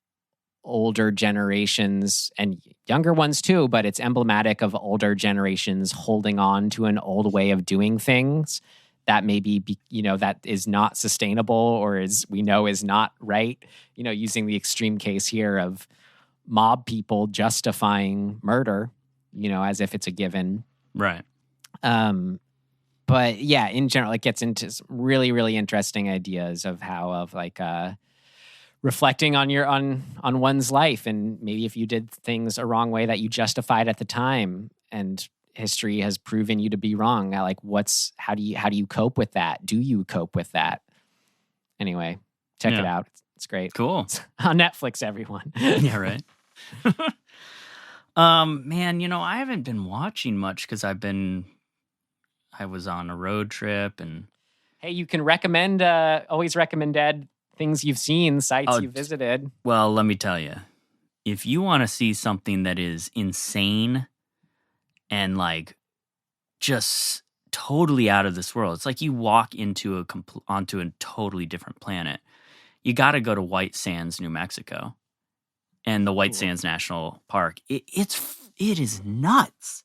older generations and younger ones too, but it's emblematic of older generations holding on to an old way of doing things that maybe that is not sustainable or is not right. Using the extreme case here of mob people justifying murder, as if it's a given. Right. But yeah, in general, it gets into some really, really interesting ideas of how reflecting on one's life, and maybe if you did things a wrong way that you justified at the time, and history has proven you to be wrong. Like, how do you cope with that? Do you cope with that? Anyway, check it out. It's great. Cool. It's on Netflix, everyone. Yeah, right. Man, I haven't been watching much because I was on a road trip and. Hey, you can always recommend things you've seen, sites you've visited. Well, let me tell you, if you want to see something that is insane and like just totally out of this world. It's like you walk onto a totally different planet. You got to go to White Sands, New Mexico, and the White Sands National Park. It is nuts.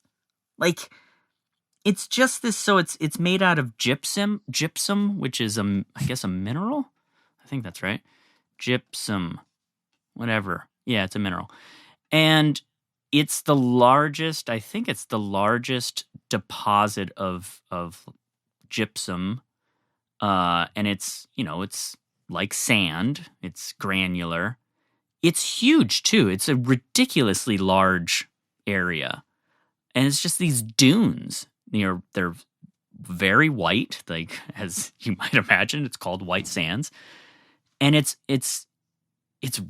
Like, it's just this. So it's made out of gypsum, which is I guess a mineral. I think that's right. Gypsum, whatever. Yeah, it's a mineral, and it's the largest. I think it's the largest deposit of gypsum, and it's like sand. It's granular. It's huge too. It's a ridiculously large area, and it's just these dunes. They're very white, like as you might imagine. It's called White Sands, and it's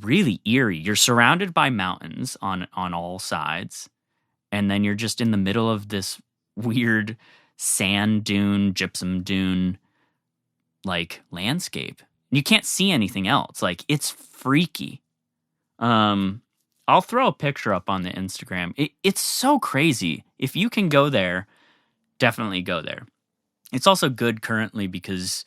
really eerie. You're surrounded by mountains on all sides, and then you're just in the middle of this weird sand dune, gypsum dune like landscape. You can't see anything else. Like, it's freaky. I'll throw a picture up on the Instagram. It's so crazy. If you can go there, definitely go there. It's also good currently because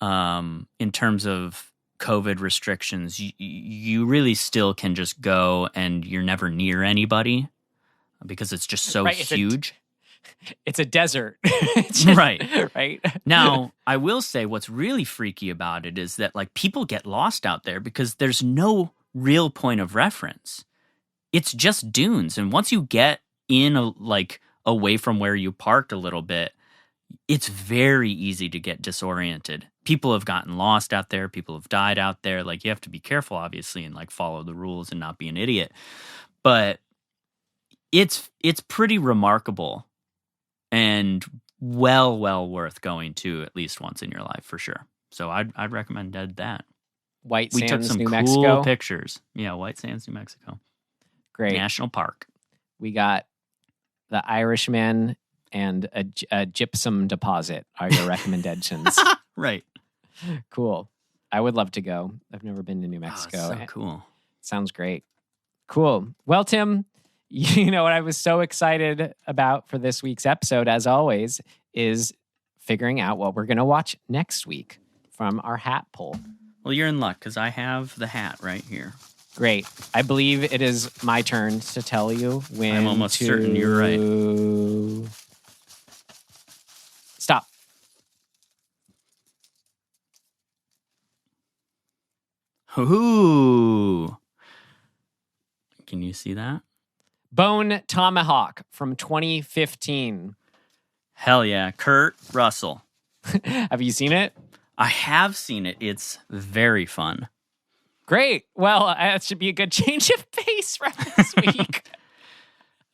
in terms of COVID restrictions, you really still can just go and you're never near anybody because it's just so huge. It's a desert. It's just, right. Now, I will say what's really freaky about it is that like people get lost out there because there's no real point of reference. It's just dunes. And once you get in away from where you parked a little bit, it's very easy to get disoriented. People have gotten lost out there. People have died out there. Like, you have to be careful, obviously, and like follow the rules and not be an idiot. But it's pretty remarkable and well worth going to at least once in your life for sure. So I'd recommend that. White We Sands, took some New cool Mexico. pictures. Yeah, White Sands, New Mexico. Great. National Park. We got the Irishman and a gypsum deposit are your recommendations. Right. Cool. I would love to go. I've never been to New Mexico. Oh, so cool. Sounds great. Cool. Well, Tim, you know what I was so excited about for this week's episode, as always, is figuring out what we're going to watch next week from our hat poll. Well, you're in luck because I have the hat right here. Great. I believe it is my turn to tell you when I'm almost certain you're right. Stop. Ooh. Can you see that? Bone Tomahawk from 2015. Hell yeah. Kurt Russell. Have you seen it? I have seen it. It's very fun. Great. Well, that should be a good change of pace from this week.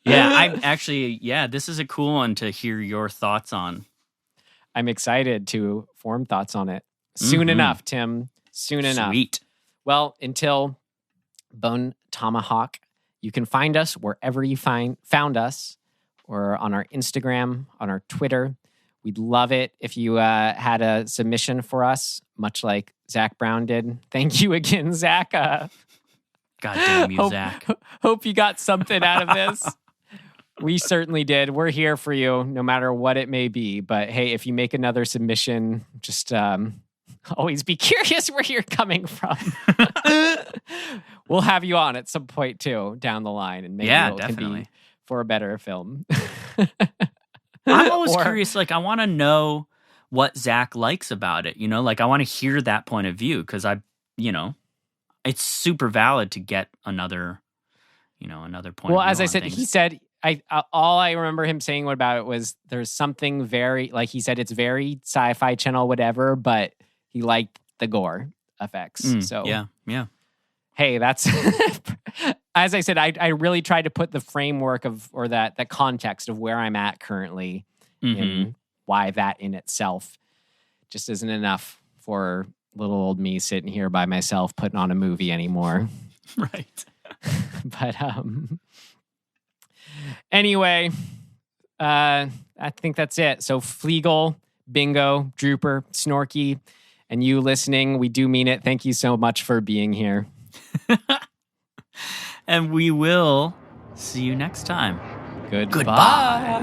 This is a cool one to hear your thoughts on. I'm excited to form thoughts on it. Soon enough, Tim. Soon enough. Sweet. Well, until Bone Tomahawk, you can find us wherever you found us, or on our Instagram, on our Twitter. We'd love it if you had a submission for us, much like Zach Brown did. Thank you again, Zach. God damn you, Zach. Hope you got something out of this. We certainly did. We're here for you, no matter what it may be. But hey, if you make another submission, just always be curious where you're coming from. We'll have you on at some point too, down the line, and maybe it can be for a better film. I'm always curious. Like, I want to know what Zach likes about it. You know, like I want to hear that point of view because it's super valid to get another point. Well, of view as I on said, things. he said, all I remember him saying about it was there's something very, like he said, it's very Sci-Fi Channel, whatever, but he liked the gore effects. So yeah. Hey, that's as I said, I really tried to put the framework or that context of where I'm at currently and why that in itself just isn't enough for little old me sitting here by myself putting on a movie anymore. Right. But anyway, I think that's it. So Fleagle, Bingo, Drooper, Snorky, and you listening, we do mean it. Thank you so much for being here. And we will see you next time. Goodbye.